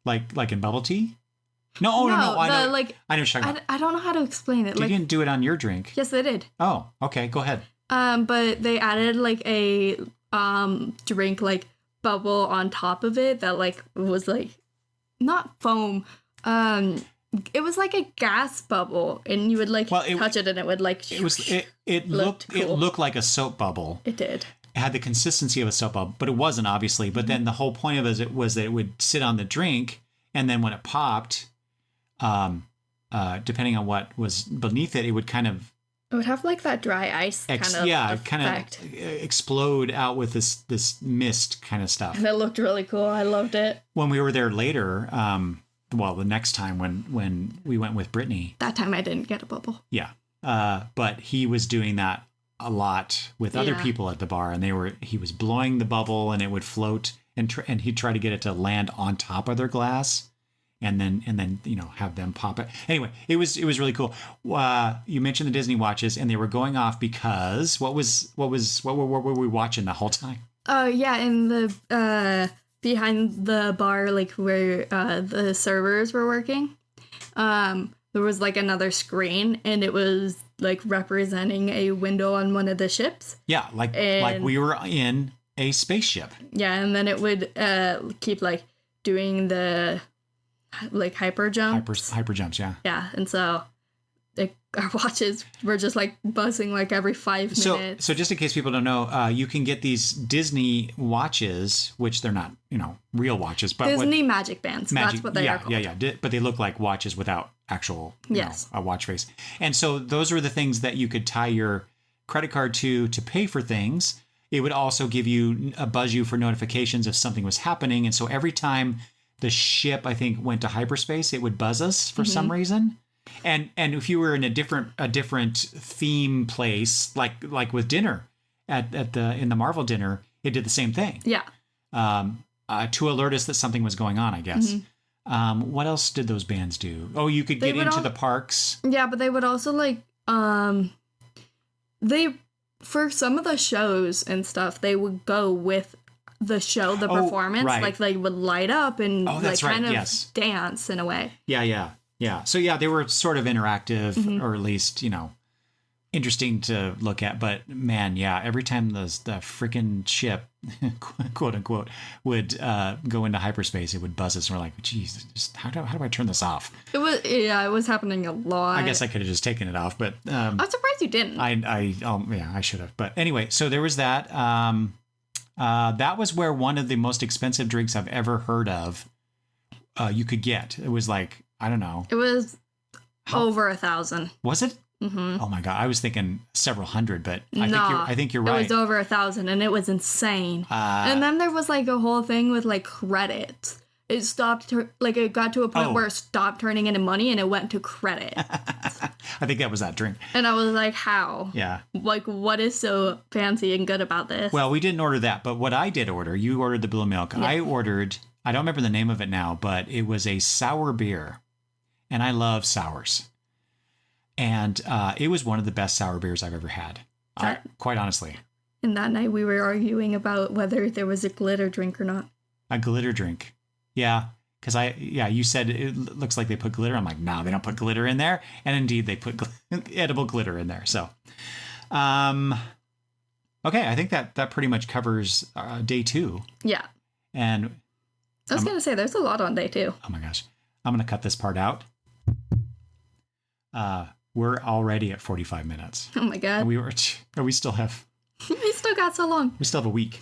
Like in bubble tea? No, no. I know. like I know what you're talking about. I don't know how to explain it. You Like, didn't do it on your drink. yes, they did. Oh, okay. Go ahead. But they added like a drink like bubble on top of it that like was like not foam. It was like a gas bubble, and you would like touch it, and it would like. It looked like a soap bubble. It did. It had the consistency of a soap bubble, but it wasn't obviously. But then the whole point of it was that it would sit on the drink, and then when it popped, depending on what was beneath it, it would kind of It would have like that dry ice kind of effect. explode out with this mist kind of stuff. And it looked really cool. I loved it. When we were there later, the next time when we went with Brittany, That time I didn't get a bubble. yeah, but he was doing that a lot with other Yeah. people at the bar, and he was blowing the bubble, and it would float, and he'd try to get it to land on top of their glass, and then have them pop it. Anyway, it was really cool. You mentioned the Disney watches, and they were going off because what were we watching the whole time? Yeah, in the behind the bar, like where the servers were working, there was like another screen, and it was like representing a window on one of the ships. Yeah, like we were in a spaceship. Yeah, and then it would keep like doing the like hyper jumps. Hyper jumps, yeah. Yeah, and so our watches were just like buzzing like every 5 minutes. So just in case people don't know, you can get these Disney watches, which they're not, real watches, but Disney magic bands. That's what they are called. Yeah. But they look like watches without actual, a watch face. And so those were the things that you could tie your credit card to pay for things. It would also give you buzz you for notifications if something was happening. And so every time the ship, I think, went to hyperspace, it would buzz us for some reason. And if you were in a different theme place, like with dinner in the Marvel dinner, it did the same thing. Yeah. To alert us that something was going on, I guess. What else did those bands do? Oh, you could get into the parks. Yeah, but they would also like for some of the shows and stuff, they would go with the show, the performance. Right. Like they would light up and like kind of dance in a way. Yeah. So yeah, they were sort of interactive, or at least, interesting to look at. But man, yeah, every time the freaking ship, quote unquote, would go into hyperspace, it would buzz us, and we're like, geez, how do I turn this off? It was happening a lot. I guess I could have just taken it off, but I'm surprised you didn't. I should have. But anyway, so there was that. That was where one of the most expensive drinks I've ever heard of you could get. It was like, I don't know. It was over 1,000. Was it? Mm-hmm. Oh my God. I was thinking several hundred, but I think you're right. It was over 1,000 and it was insane. And then there was like a whole thing with like credits. It stopped, it got to a point where it stopped turning into money and it went to credit. I think that was that drink. And I was like, how? Yeah. Like, what is so fancy and good about this? Well, we didn't order that, but what I did order, you ordered the blue milk. Yeah. I don't remember the name of it now, but it was a sour beer. And I love sours. And it was one of the best sour beers I've ever had. Quite honestly. And that night we were arguing about whether there was a glitter drink or not. A glitter drink. Yeah. Because you said it looks like they put glitter. I'm like, no, they don't put glitter in there. And indeed, they put edible glitter in there. So, okay, I think that pretty much covers day 2. Yeah. And I was going to say, there's a lot on day 2. Oh my gosh. I'm going to cut this part out. We're already at 45 minutes. Oh my God. And we still have... We still got so long. We still have a week.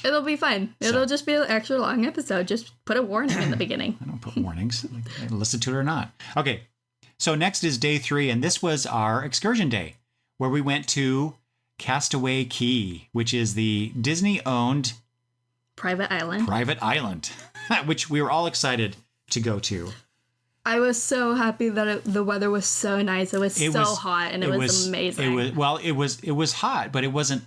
It'll be fine. It'll just be an extra long episode. Just put a warning in the beginning. I don't put warnings. Listen to it or not. Okay. So next is day 3. And this was our excursion day where we went to Castaway Cay, which is the Disney-owned private island, which we were all excited to go to. I was so happy that the weather was so nice. It was hot, and it was amazing. It was hot, but it wasn't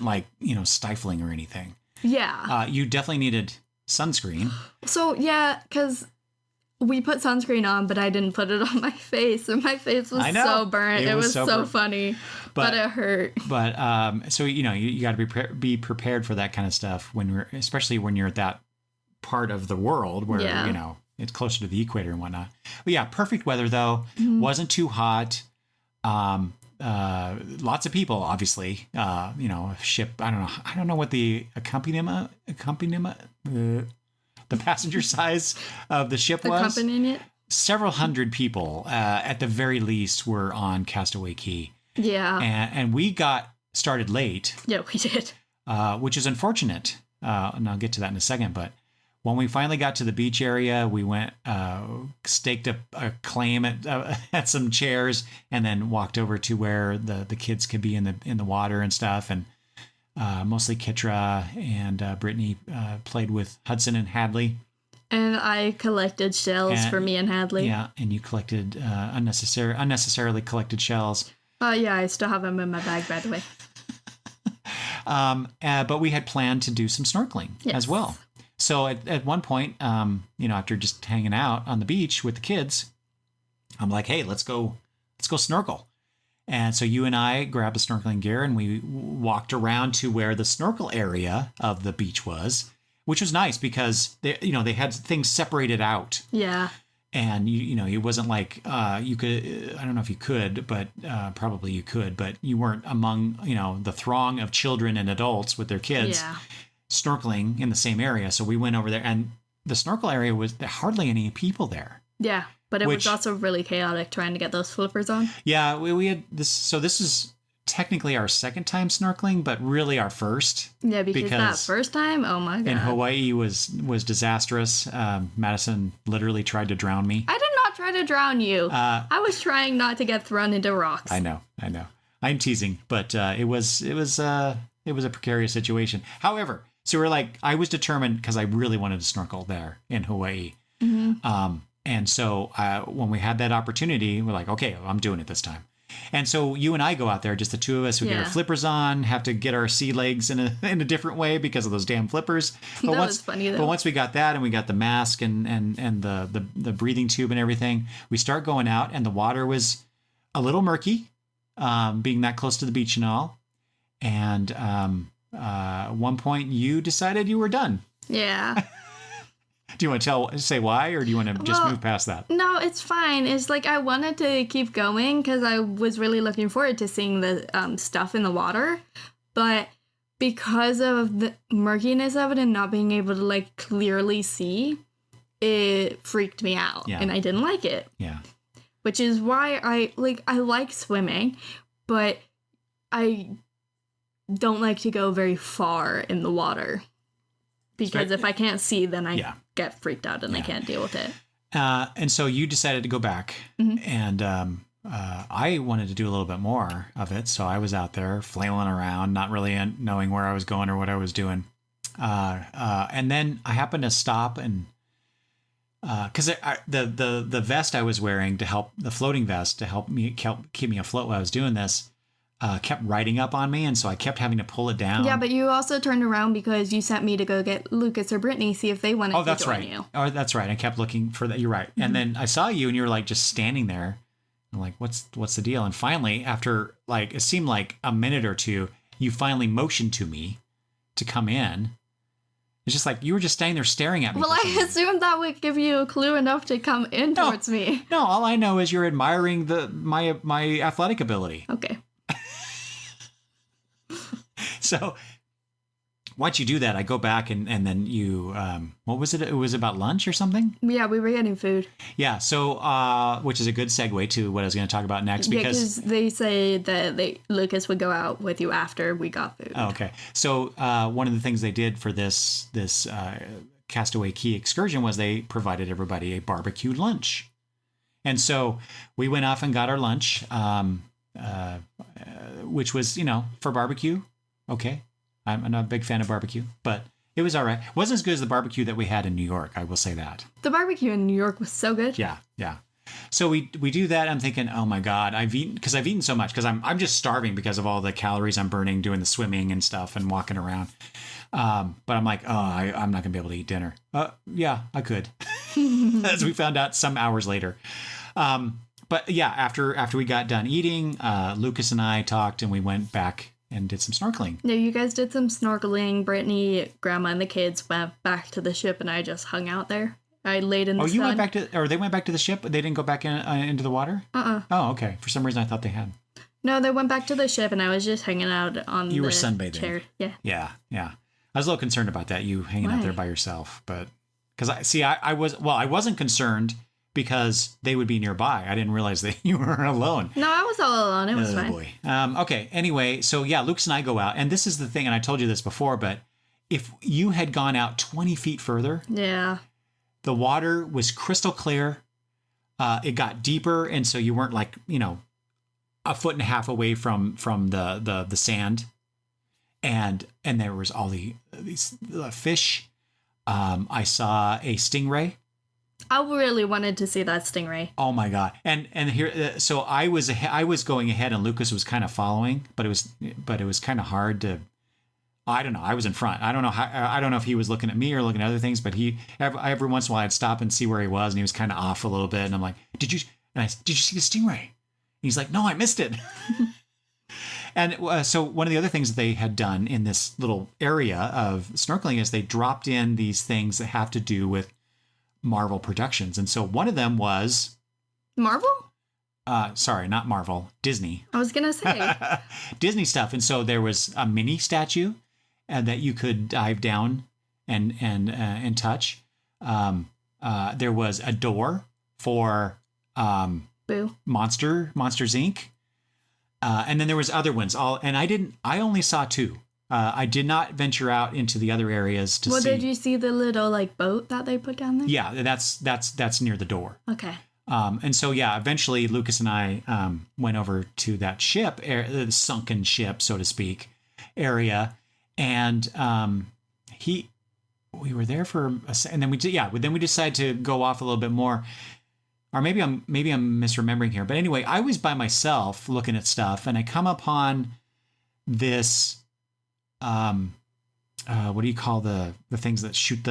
like, stifling or anything. Yeah. You definitely needed sunscreen. So yeah, because we put sunscreen on, but I didn't put it on my face, and my face was so burnt. It was so funny, but it hurt. But so you got to be prepared for that kind of stuff especially when you're at that part of the world where it's closer to the equator and whatnot. But yeah, perfect weather though. Mm-hmm. Wasn't too hot. Lots of people, obviously. Ship. I don't know what the accompaniment. The passenger size of the ship was. Accompanying it. Several hundred people, at the very least, were on Castaway Cay. Yeah. And we got started late. Yeah, we did. Which is unfortunate. And I'll get to that in a second, but. When we finally got to the beach area, we went, staked a claim at some chairs, and then walked over to where the kids could be in the water and stuff. And mostly Kitra and Brittany played with Hudson and Hadley. And I collected shells for me and Hadley. Yeah, and you collected unnecessarily collected shells. Yeah, I still have them in my bag, by the way. But we had planned to do some snorkeling as well. So at one point, after just hanging out on the beach with the kids, I'm like, hey, let's go snorkel. And so you and I grabbed the snorkeling gear and we walked around to where the snorkel area of the beach was, which was nice because they had things separated out. Yeah. And it wasn't like you could. I don't know if you could, but probably you could. But you weren't among the throng of children and adults with their kids. Yeah. Snorkeling in the same area. So we went over there, and the snorkel area was hardly any people there. Yeah, but it was also really chaotic trying to get those flippers on. Yeah, we had this. So this is technically our second time snorkeling, but really our first. Yeah, because that first time, oh my God. In Hawaii was disastrous. Madison literally tried to drown me. I did not try to drown you. I was trying not to get thrown into rocks. I know. I'm teasing, but it was a precarious situation. However, so we're like, I was determined because I really wanted to snorkel there in Hawaii. Mm-hmm. And so when we had that opportunity, we're like, okay, I'm doing it this time. And so you and I go out there, just the two of us, we get our flippers on, have to get our sea legs in a different way because of those damn flippers. But was funny though. But once we got that and we got the mask and the breathing tube and everything, we start going out and the water was a little murky, being that close to the beach and all. And at one point you decided you were done. Yeah. Do you want to say why, or do you want to just move past that? No, it's fine. It's like I wanted to keep going because I was really looking forward to seeing the stuff in the water. But because of the murkiness of it and not being able to clearly see, it freaked me out. Yeah. And I didn't like it. Yeah. Which is why I like swimming, but I don't like to go very far in the water. Because if I can't see, then I get freaked out and I can't deal with it. And so you decided to go back, and I wanted to do a little bit more of it. So I was out there flailing around, not really knowing where I was going or what I was doing. And then I happened to stop and because the vest I was wearing the floating vest to help keep me afloat while I was doing this. Kept riding up on me, and so I kept having to pull it down. Yeah, but you also turned around because you sent me to go get Lucas or Brittany, see if they wanted to join you. Oh, that's right. I kept looking for that. You're right. Mm-hmm. And then I saw you, and you were just standing there. I'm like, what's the deal? And finally, after it seemed like a minute or two, you finally motioned to me to come in. It's just like you were just standing there staring at me. Well, I assumed that would give you a clue enough to come in towards me. No, all I know is you're admiring my athletic ability. Okay. So once you do that, I go back and then you, what was it? It was about lunch or something? Yeah, we were getting food. Yeah. So, which is a good segue to what I was going to talk about next. Because they say that Lucas would go out with you after we got food. Oh, okay. So one of the things they did for this Castaway Key excursion was they provided everybody a barbecue lunch. And so we went off and got our lunch, which was, for barbecue. Okay. I'm not a big fan of barbecue, but it was all right. It wasn't as good as the barbecue that we had in New York. I will say that. The barbecue in New York was so good. Yeah. So we do that. I'm thinking, oh my God, I've eaten so much because I'm just starving because of all the calories I'm burning doing the swimming and stuff and walking around. But I'm like, I'm not gonna be able to eat dinner. Yeah, I could, as we found out some hours later. But yeah, after we got done eating, Lucas and I talked and we went back and did some snorkeling. No, you guys did some snorkeling. Brittany, Grandma, and the kids went back to the ship, and I just hung out there. I laid in the sun. Oh, you went back to, or they went back to the ship, but they didn't go back into the water? Oh, okay. For some reason, I thought they had. No, they went back to the ship, and I was just hanging out on the chair. You were sunbathing. Yeah. Yeah. I was a little concerned about that, you hanging out there by yourself. But, because I wasn't concerned because they would be nearby. I didn't realize that you were alone. No, I was all alone. It was fine. Boy. Okay. Anyway, so yeah, Lucas and I go out, and this is the thing, and I told you this before, but if you had gone out 20 feet further, yeah, the water was crystal clear. It got deeper, and so you weren't like, a foot and a half away from the sand, and there was all these fish. I saw a stingray. I really wanted to see that stingray. Oh my God. And here, so I was going ahead and Lucas was kind of following, but it was kind of hard to, I don't know. I was in front. I don't know if he was looking at me or looking at other things, but every once in a while I'd stop and see where he was, and he was kind of off a little bit. And I'm like, did you see the stingray? And he's like, no, I missed it. And so one of the other things that they had done in this little area of snorkeling is they dropped in these things that have to do with Marvel Productions. And so one of them was Marvel? Sorry, not Marvel, Disney. I was going to say Disney stuff. And so there was a mini statue that you could dive down and touch. There was a door for Boo. Monsters Inc. And then there was other ones. I only saw two. I did not venture out into the other areas to see. Well, did you see the little boat that they put down there? Yeah, that's near the door. Okay. And so yeah, eventually Lucas and I went over to that ship, the sunken ship, so to speak, area, and we were there for and then we decided to go off a little bit more. Or maybe I'm misremembering here, but anyway, I was by myself looking at stuff, and I come upon this. What do you call the things that shoot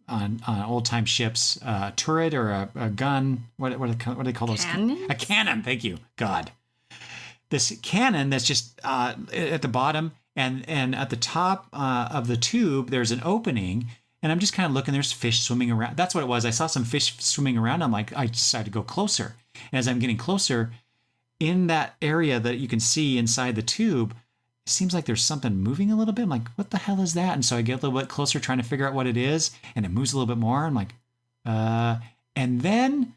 on old time ships? A turret or a gun? What do they call those? Cannons? A cannon. Thank you, God. This cannon that's just at the bottom, and at the top of the tube, there's an opening. And I'm just kind of looking, there's fish swimming around. That's what it was. I saw some fish swimming around. I'm like, I decided to go closer. And as I'm getting closer, in that area that you can see inside the tube, it seems like there's something moving a little bit. I'm like, what the hell is that? And so I get a little bit closer trying to figure out what it is. And it moves a little bit more. I'm like, and then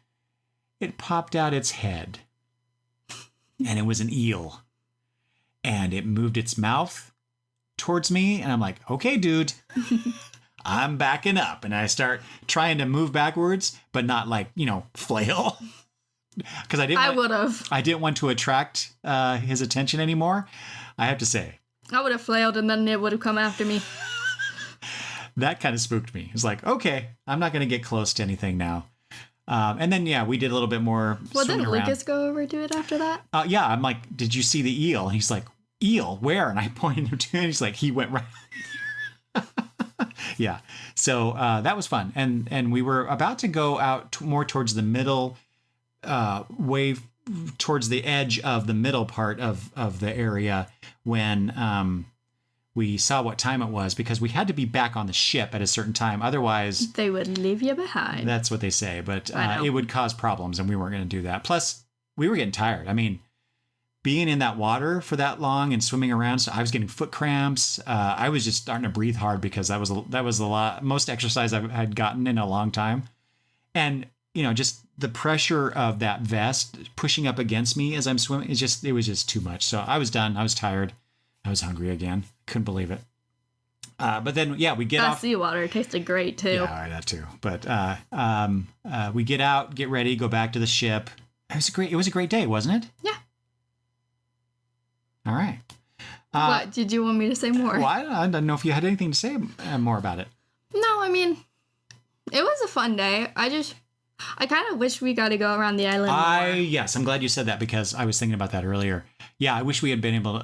it popped out its head. And it was an eel. And it moved its mouth towards me. And I'm like, okay, dude. I'm backing up, and I start trying to move backwards, but not flail, because I didn't want to attract his attention anymore. I have to say, I would have flailed, and then it would have come after me. That kind of spooked me. It's like, okay, I'm not going to get close to anything now. And then we did a little bit more. Well, didn't Lucas go over to it after that? Yeah, I'm like, did you see the eel? And he's like, eel, where? And I pointed him to it. And he's like, he went right. Yeah. So that was fun. And we were about to go out more towards the middle, way towards the edge of the middle part of the area when we saw what time it was because we had to be back on the ship at a certain time. Otherwise, they would leave you behind. That's what they say, but it would cause problems, and we weren't going to do that. Plus, we were getting tired. I mean, being in that water for that long and swimming around, so I was getting foot cramps. I was just starting to breathe hard because that was a lot, most exercise I had gotten in a long time, and just the pressure of that vest pushing up against me as I'm swimming it was just too much. So I was done. I was tired. I was hungry again. Couldn't believe it. But then, we get off. Seawater tasted great too. Yeah, that too. But we get out, get ready, go back to the ship. It was a great day, wasn't it? Yeah. All right. What did you want me to say more? Well, I don't know if you had anything to say more about it. No, I mean, it was a fun day. I kind of wish we got to go around the island more. Yes, I'm glad you said that because I was thinking about that earlier. Yeah, I wish we had been able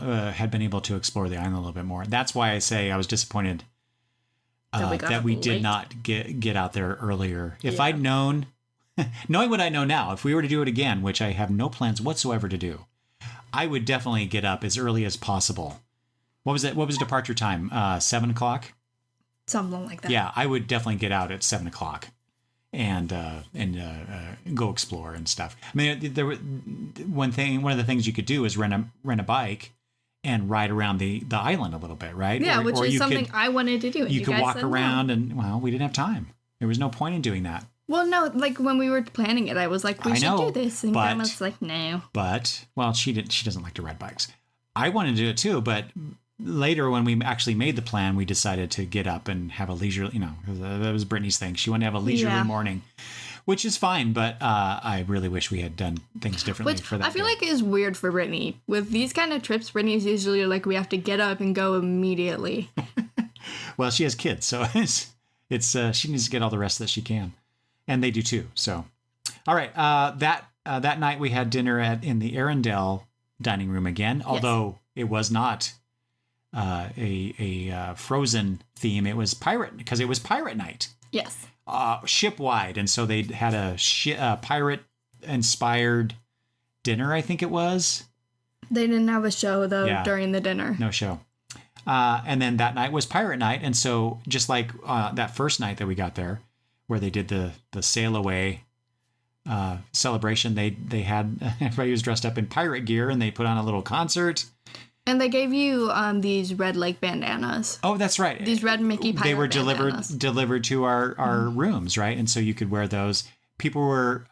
to explore the island a little bit more. That's why I say I was disappointed that we did not get out there earlier. If I'd known, knowing what I know now, if we were to do it again, which I have no plans whatsoever to do, I would definitely get up as early as possible. What was it? What was departure time? 7 o'clock? Something like that. Yeah, I would definitely get out at 7 o'clock. And go explore and stuff. I mean, there were one of the things you could do is rent a bike and ride around the island a little bit, right? Yeah, which is something I wanted to do. You could walk around, and we didn't have time. There was no point in doing that. Well, no, like when we were planning it, I was like, we should do this, and Grandma's like, no. But she doesn't like to ride bikes. I wanted to do it too, but later, when we actually made the plan, we decided to get up and have a leisure, that was Brittany's thing. She wanted to have a leisurely morning, which is fine, but I really wish we had done things differently for that. I feel like it's weird for Brittany. With these kind of trips, Brittany's usually like, we have to get up and go immediately. Well, she has kids, so it's she needs to get all the rest that she can. And they do too, so. All right, that night we had dinner in the Arendelle dining room again, although it was not a Frozen theme. It was pirate, because it was pirate night. Yes. Ship-wide. And so they had a pirate-inspired dinner, I think it was. They didn't have a show, though, during the dinner. No show. And then that night was pirate night. And so just like that first night that we got there, where they did the sail away celebration, they had everybody was dressed up in pirate gear, and they put on a little concert. And they gave you these red like bandanas. Oh, that's right. These red Mickey pirate They were bandanas. delivered to our rooms, right? And so you could wear those. People were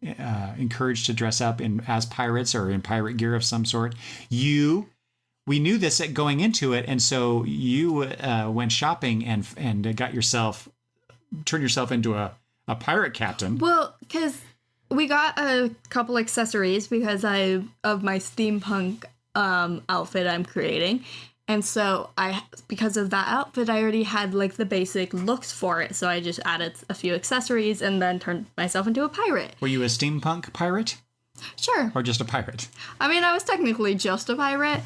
encouraged to dress up as pirates or in pirate gear of some sort. We knew this going into it, and so you went shopping and turned yourself into a pirate captain. Well, because we got a couple accessories because of my steampunk outfit I'm creating, and so because of that outfit I already had like the basic looks for it, so I just added a few accessories and then turned myself into a pirate. Were you a steampunk pirate? Sure. Or just a pirate? I mean, I was technically just a pirate,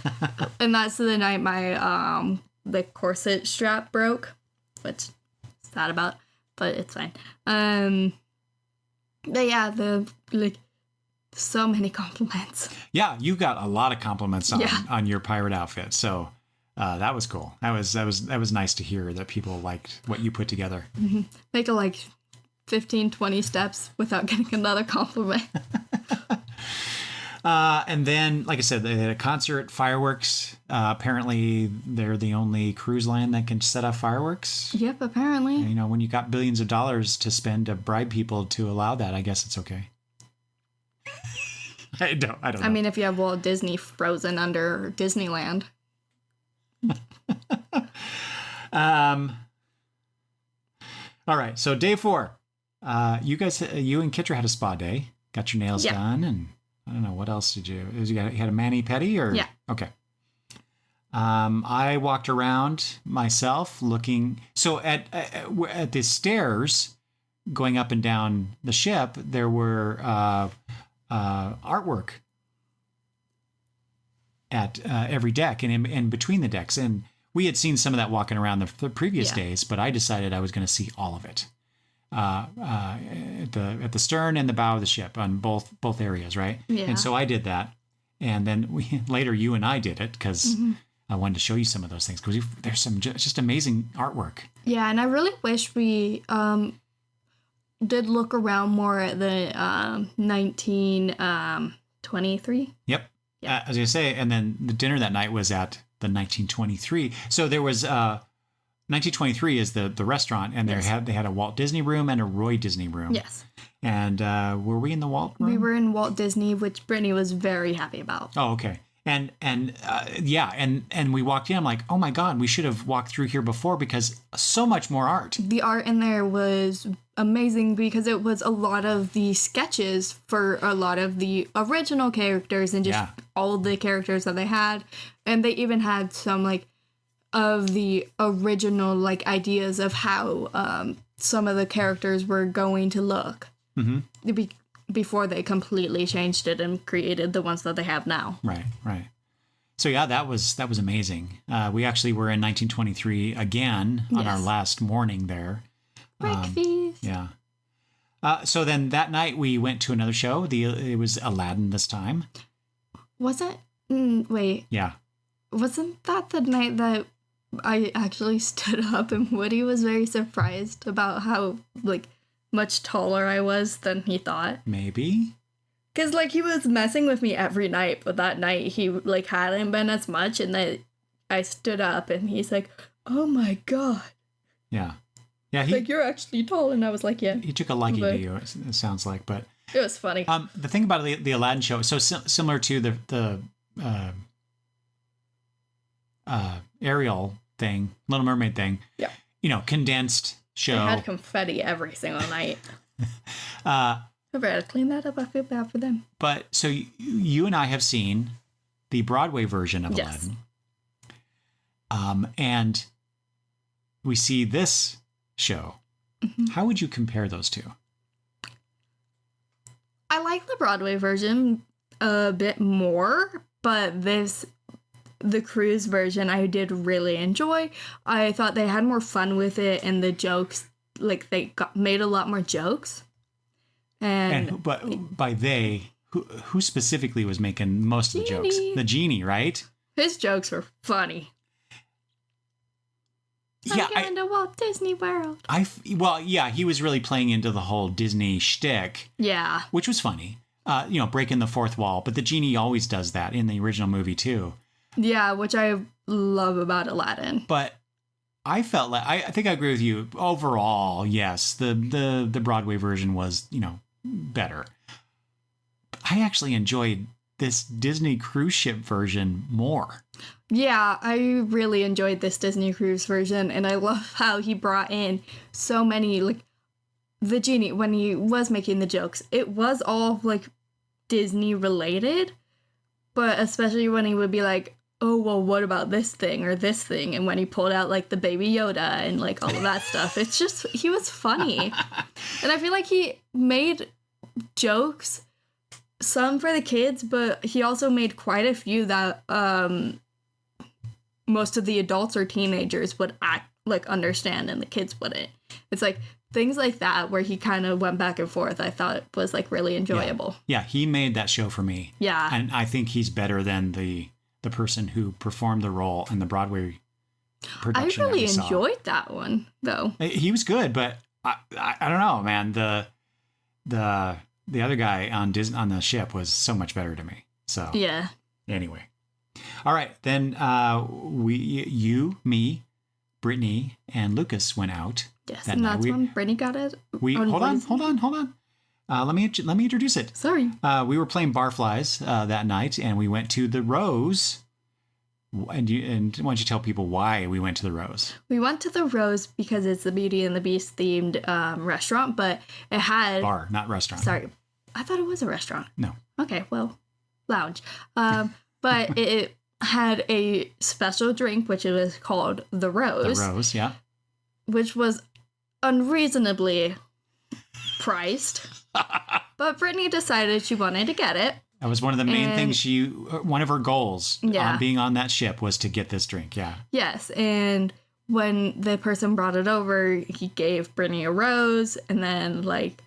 and that's the night my the corset strap broke, which is sad about, but it's fine. But yeah, so many compliments. Yeah, you got a lot of compliments on your pirate outfit. So that was cool. That was nice to hear that people liked what you put together. Mm-hmm. Make it like 15, 20 steps without getting another compliment. And then, like I said, they had a concert, fireworks. Apparently, they're the only cruise line that can set off fireworks. Yep, apparently. When you got billions of dollars to spend to bribe people to allow that, I guess it's okay. I don't know. I mean, if you have Walt Disney frozen under Disneyland. All right. So day 4, you and Kitra had a spa day, got your nails done. And I don't know, what else did you had a mani-pedi or? Yeah. Okay. I walked around myself looking. So at the stairs going up and down the ship, there were artwork at every deck and in between the decks. And we had seen some of that walking around the previous days, but I decided I was going to see all of it at the stern and the bow of the ship on both areas, right? Yeah. And so I did that. And then later you and I did it because I wanted to show you some of those things because there's some just amazing artwork. Yeah, and I really wish we did look around more at the 1923. Yep. Yeah. As I say, and then the dinner that night was at the 1923. So there was 1923 is the restaurant, and Yes. they had a Walt Disney room and a Roy Disney room. Yes. And were we in the Walt room? We were in Walt Disney, which Brittany was very happy about. Oh, okay. And we walked in. I'm like, oh my God, we should have walked through here before because so much more art. The art in there was amazing because it was a lot of the sketches for a lot of the original characters and just all the characters that they had. And they even had some like of the original like ideas of how some of the characters were going to look before they completely changed it and created the ones that they have now. Right. So yeah, that was amazing. We actually were in 1923 again on our last morning there. Breakfast. Yeah. So then that night we went to another show. It was Aladdin this time. Was it? Wait. Yeah. Wasn't that the night that I actually stood up and Woody was very surprised about how like much taller I was than he thought? Maybe. Because like he was messing with me every night, but that night he like hadn't been as much, and then I stood up and he's like, "Oh my God." Yeah. Yeah, like, you're actually tall, and I was like, yeah. He took a liking to you, it sounds like, but it was funny. The thing about the Aladdin show, so similar to the Ariel thing, Little Mermaid thing. Yeah. You know, condensed show. They had confetti every single night. I better clean that up. I feel bad for them. But so you and I have seen the Broadway version of Aladdin. And we see this show. How would you compare those two? I like the Broadway version a bit more, but the cruise version I did really enjoy. I thought they had more fun with it, and the jokes, like they made a lot more jokes. But by they, who specifically was making most of the jokes? The genie, right? His jokes were funny. Yeah, I'm going to Walt Disney World. He was really playing into the whole Disney shtick. Yeah. Which was funny. Breaking the fourth wall. But the genie always does that in the original movie, too. Yeah, which I love about Aladdin. But I felt like, I think I agree with you. Overall, yes, the Broadway version was, better. I actually enjoyed this Disney cruise ship version more. Yeah, I really enjoyed this Disney cruise version, and I love how he brought in so many, like, the genie, when he was making the jokes, it was all, like, Disney related, but especially when he would be like, oh, well, what about this thing or this thing? And when he pulled out, like, the Baby Yoda and, like, all of that stuff, it's just, he was funny. And I feel like he made jokes, some for the kids, but he also made quite a few that most of the adults or teenagers would understand and the kids wouldn't. It's like things like that where he kind of went back and forth, I thought was like really enjoyable. Yeah, he made that show for me. Yeah. And I think he's better than the person who performed the role in the Broadway production. I really enjoyed that one, though. He was good, but I don't know, man. The other guy on the ship was so much better to me. So yeah. Anyway, all right. Then you, me, Brittany, and Lucas went out. Yes, and that's when Brittany got it. Hold on. Let me introduce it. Sorry. We were playing Barflies that night, and we went to the Rose. And why don't you tell people why we went to the Rose? We went to the Rose because it's the Beauty and the Beast themed restaurant, but it had... Bar, not restaurant. Sorry. I thought it was a restaurant. No. Okay, well, lounge. But it had a special drink, which it was called the Rose. The Rose, yeah. Which was unreasonably priced. But Brittany decided she wanted to get it. That was one of the main things one of her goals being on that ship was to get this drink. Yeah. Yes. And when the person brought it over, he gave Brittany a rose. And then like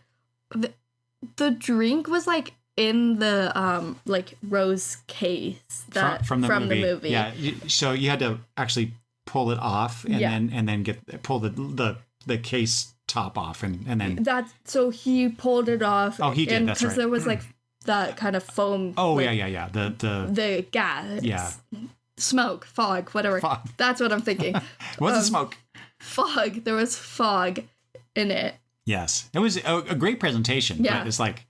the drink was like in the like rose case that from the movie. Yeah, so you had to actually pull it off and Yeah. then pull the case top off and then So he pulled it off. Oh, he did. That's right. Because there was like that kind of foam. Oh, like, yeah. The gas. Yeah. Smoke, fog, whatever. Fog. That's what I'm thinking. Was it smoke? Fog. There was fog in it. Yes. It was a great presentation. Yeah. But it's like,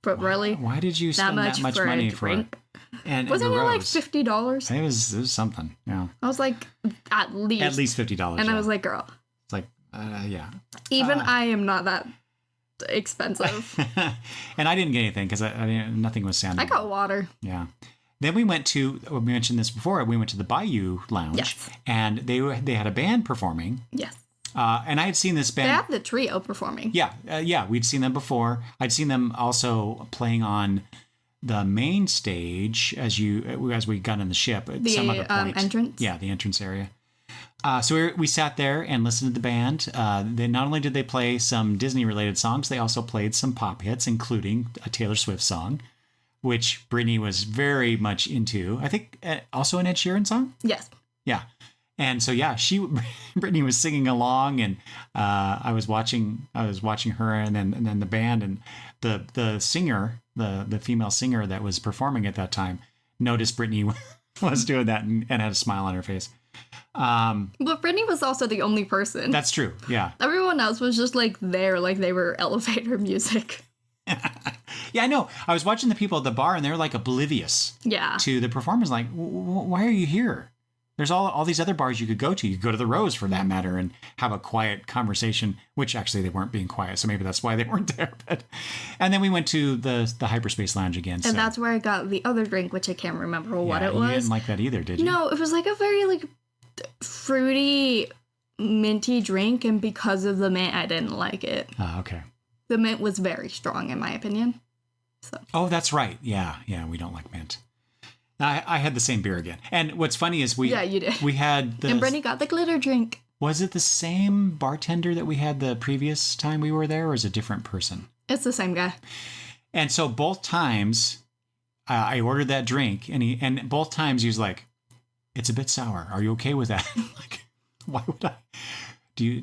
But really, why did you spend that much money for it? And wasn't the it like rose? $50? It was something. Yeah. I was like, at least $50. And I was like, girl. It's like, yeah. Even I am not that expensive. And I didn't get anything because nothing was sounding. I got water. Yeah. Then we went to, we mentioned this before, we went to the Bayou Lounge. Yes. And they had a band performing. Yes. And I had seen this band. They have the trio performing. Yeah, we'd seen them before. I'd seen them also playing on the main stage as we got in the ship at some other point. Entrance. Yeah, the entrance area. So we sat there and listened to the band. They not only did they play some Disney related songs, they also played some pop hits, including a Taylor Swift song, which Brittany was very much into. I think also an Ed Sheeran song. Yes. Yeah. And so, Brittany was singing along, and I was watching her, and then the band, and the singer, the female singer that was performing at that time, noticed Brittany was doing that and had a smile on her face. But Brittany was also the only person. That's true. Yeah. Everyone else was just like there, like they were elevator music. Yeah, I know. I was watching the people at the bar, and they're like oblivious. Yeah. To the performers, like, why are you here? There's all these other bars you could go to. You could go to the Rose for that matter and have a quiet conversation, which actually they weren't being quiet. So maybe that's why they weren't there. And then we went to the Hyperspace Lounge again. And that's where I got the other drink, which I can't remember what it was. You didn't like that either, did you? No, it was like a very like fruity, minty drink. And because of the mint, I didn't like it. Oh, okay. The mint was very strong in my opinion. So. Oh, that's right. Yeah, we don't like mint. I had the same beer again. And what's funny is you did. We had and Brittany got the glitter drink. Was it the same bartender that we had the previous time we were there, or is it a different person? It's the same guy. And so both times I ordered that drink, and both times he was like, "It's a bit sour. Are you okay with that?" Like, why would I? Do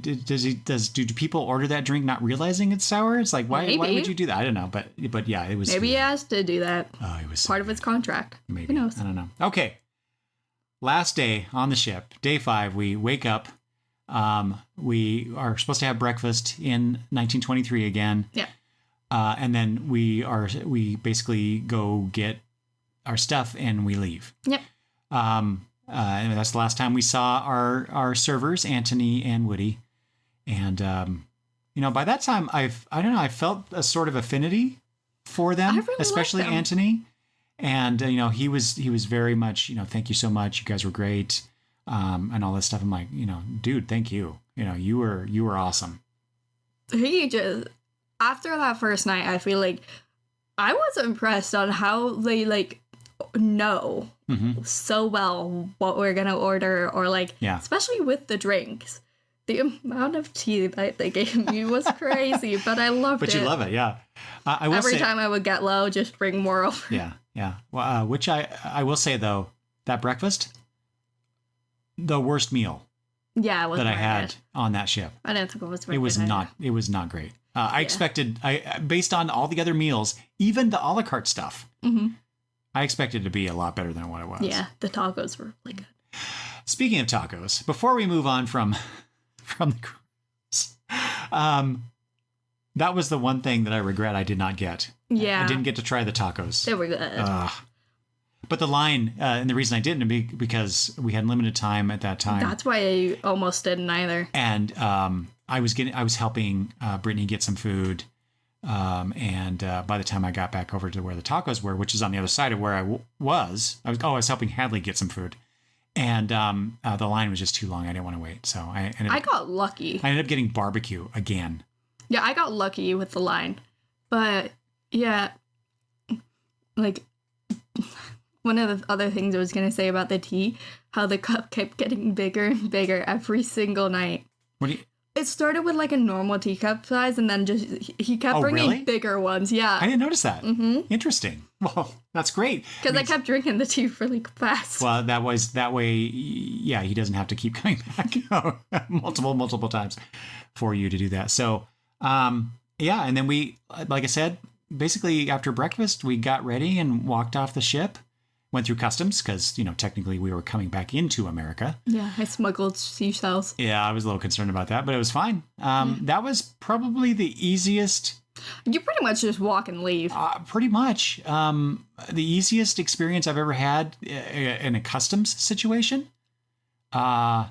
people order that drink not realizing it's sour? It's like, why would you do that? I don't know, but yeah, it was. Maybe he has to do that. Oh, it was part of his contract. Maybe. Who knows? I don't know. Okay. Last day on the ship, day 5, we wake up. We are supposed to have breakfast in 1923 again. Yeah. And then we basically go get our stuff and we leave. Yep. And that's the last time we saw our servers, Anthony and Woody. And, by that time, I felt a sort of affinity for them, really especially like them. Anthony. And, he was very much, thank you so much. You guys were great. And all this stuff. I'm like, dude, thank you. You were awesome. He just, after that first night, I feel like I was impressed on how they know so well what we're gonna order, or especially with the drinks. The amount of tea that they gave me was crazy, but I loved it. But you love it, yeah. I will Every say, time I would get low, just bring more over. Yeah. Well, which I will say though, that breakfast, the worst meal Yeah, it was that I had good. on that ship. I didn't think it was very It was good not. It was not great. I expected, based on all the other meals, even the a la carte stuff, I expected it to be a lot better than what it was. Yeah, the tacos were really good. Speaking of tacos, before we move on from the cruise, that was the one thing that I regret I did not get. Yeah. I didn't get to try the tacos. They were good. But the line, and the reason I didn't, because we had limited time at that time. That's why I almost didn't either. And I was helping Brittany get some food. And by the time I got back over to where the tacos were, which is on the other side of where I was helping Hadley get some food. And the line was just too long. I didn't want to wait. So I got lucky. I ended up getting barbecue again. Yeah, I got lucky with the line. But yeah, one of the other things I was going to say about the tea, how the cup kept getting bigger and bigger every single night. What do you... It started with like a normal teacup size, and then just he kept bringing really? bigger ones. Yeah, I didn't notice that. Mm-hmm. Interesting. Well, that's great. Because I kept drinking the tea really fast. Well, that way. Yeah, he doesn't have to keep coming back multiple times for you to do that. So, yeah, and then we, like I said, basically after breakfast, we got ready and walked off the ship. Went through customs because, technically we were coming back into America. Yeah, I smuggled seashells. Yeah, I was a little concerned about that, but it was fine. That was probably the easiest. You pretty much just walk and leave. Pretty much. The easiest experience I've ever had in a customs situation. So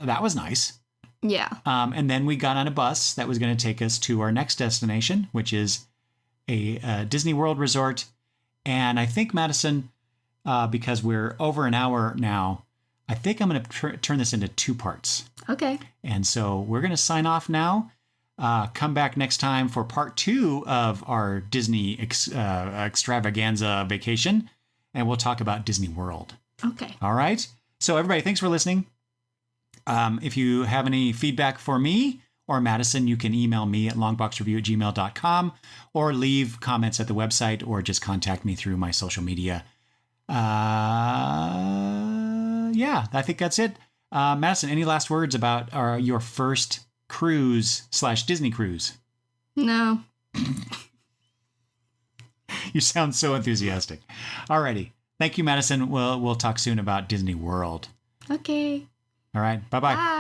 that was nice. Yeah. And then we got on a bus that was going to take us to our next destination, which is a Disney World resort. And I think, Madison, because we're over an hour now, I think I'm going to turn this into 2 parts. Okay. And so we're going to sign off now. Come back next time for part 2 of our Disney extravaganza vacation. And we'll talk about Disney World. Okay. All right. So everybody, thanks for listening. If you have any feedback for me or Madison, you can email me at longboxreview@gmail.com or leave comments at the website or just contact me through my social media. Yeah, I think that's it. Madison, any last words about your first cruise/Disney cruise? No. You sound so enthusiastic. Alrighty. Thank you, Madison. We'll talk soon about Disney World. Okay. All right. Bye-bye. Bye.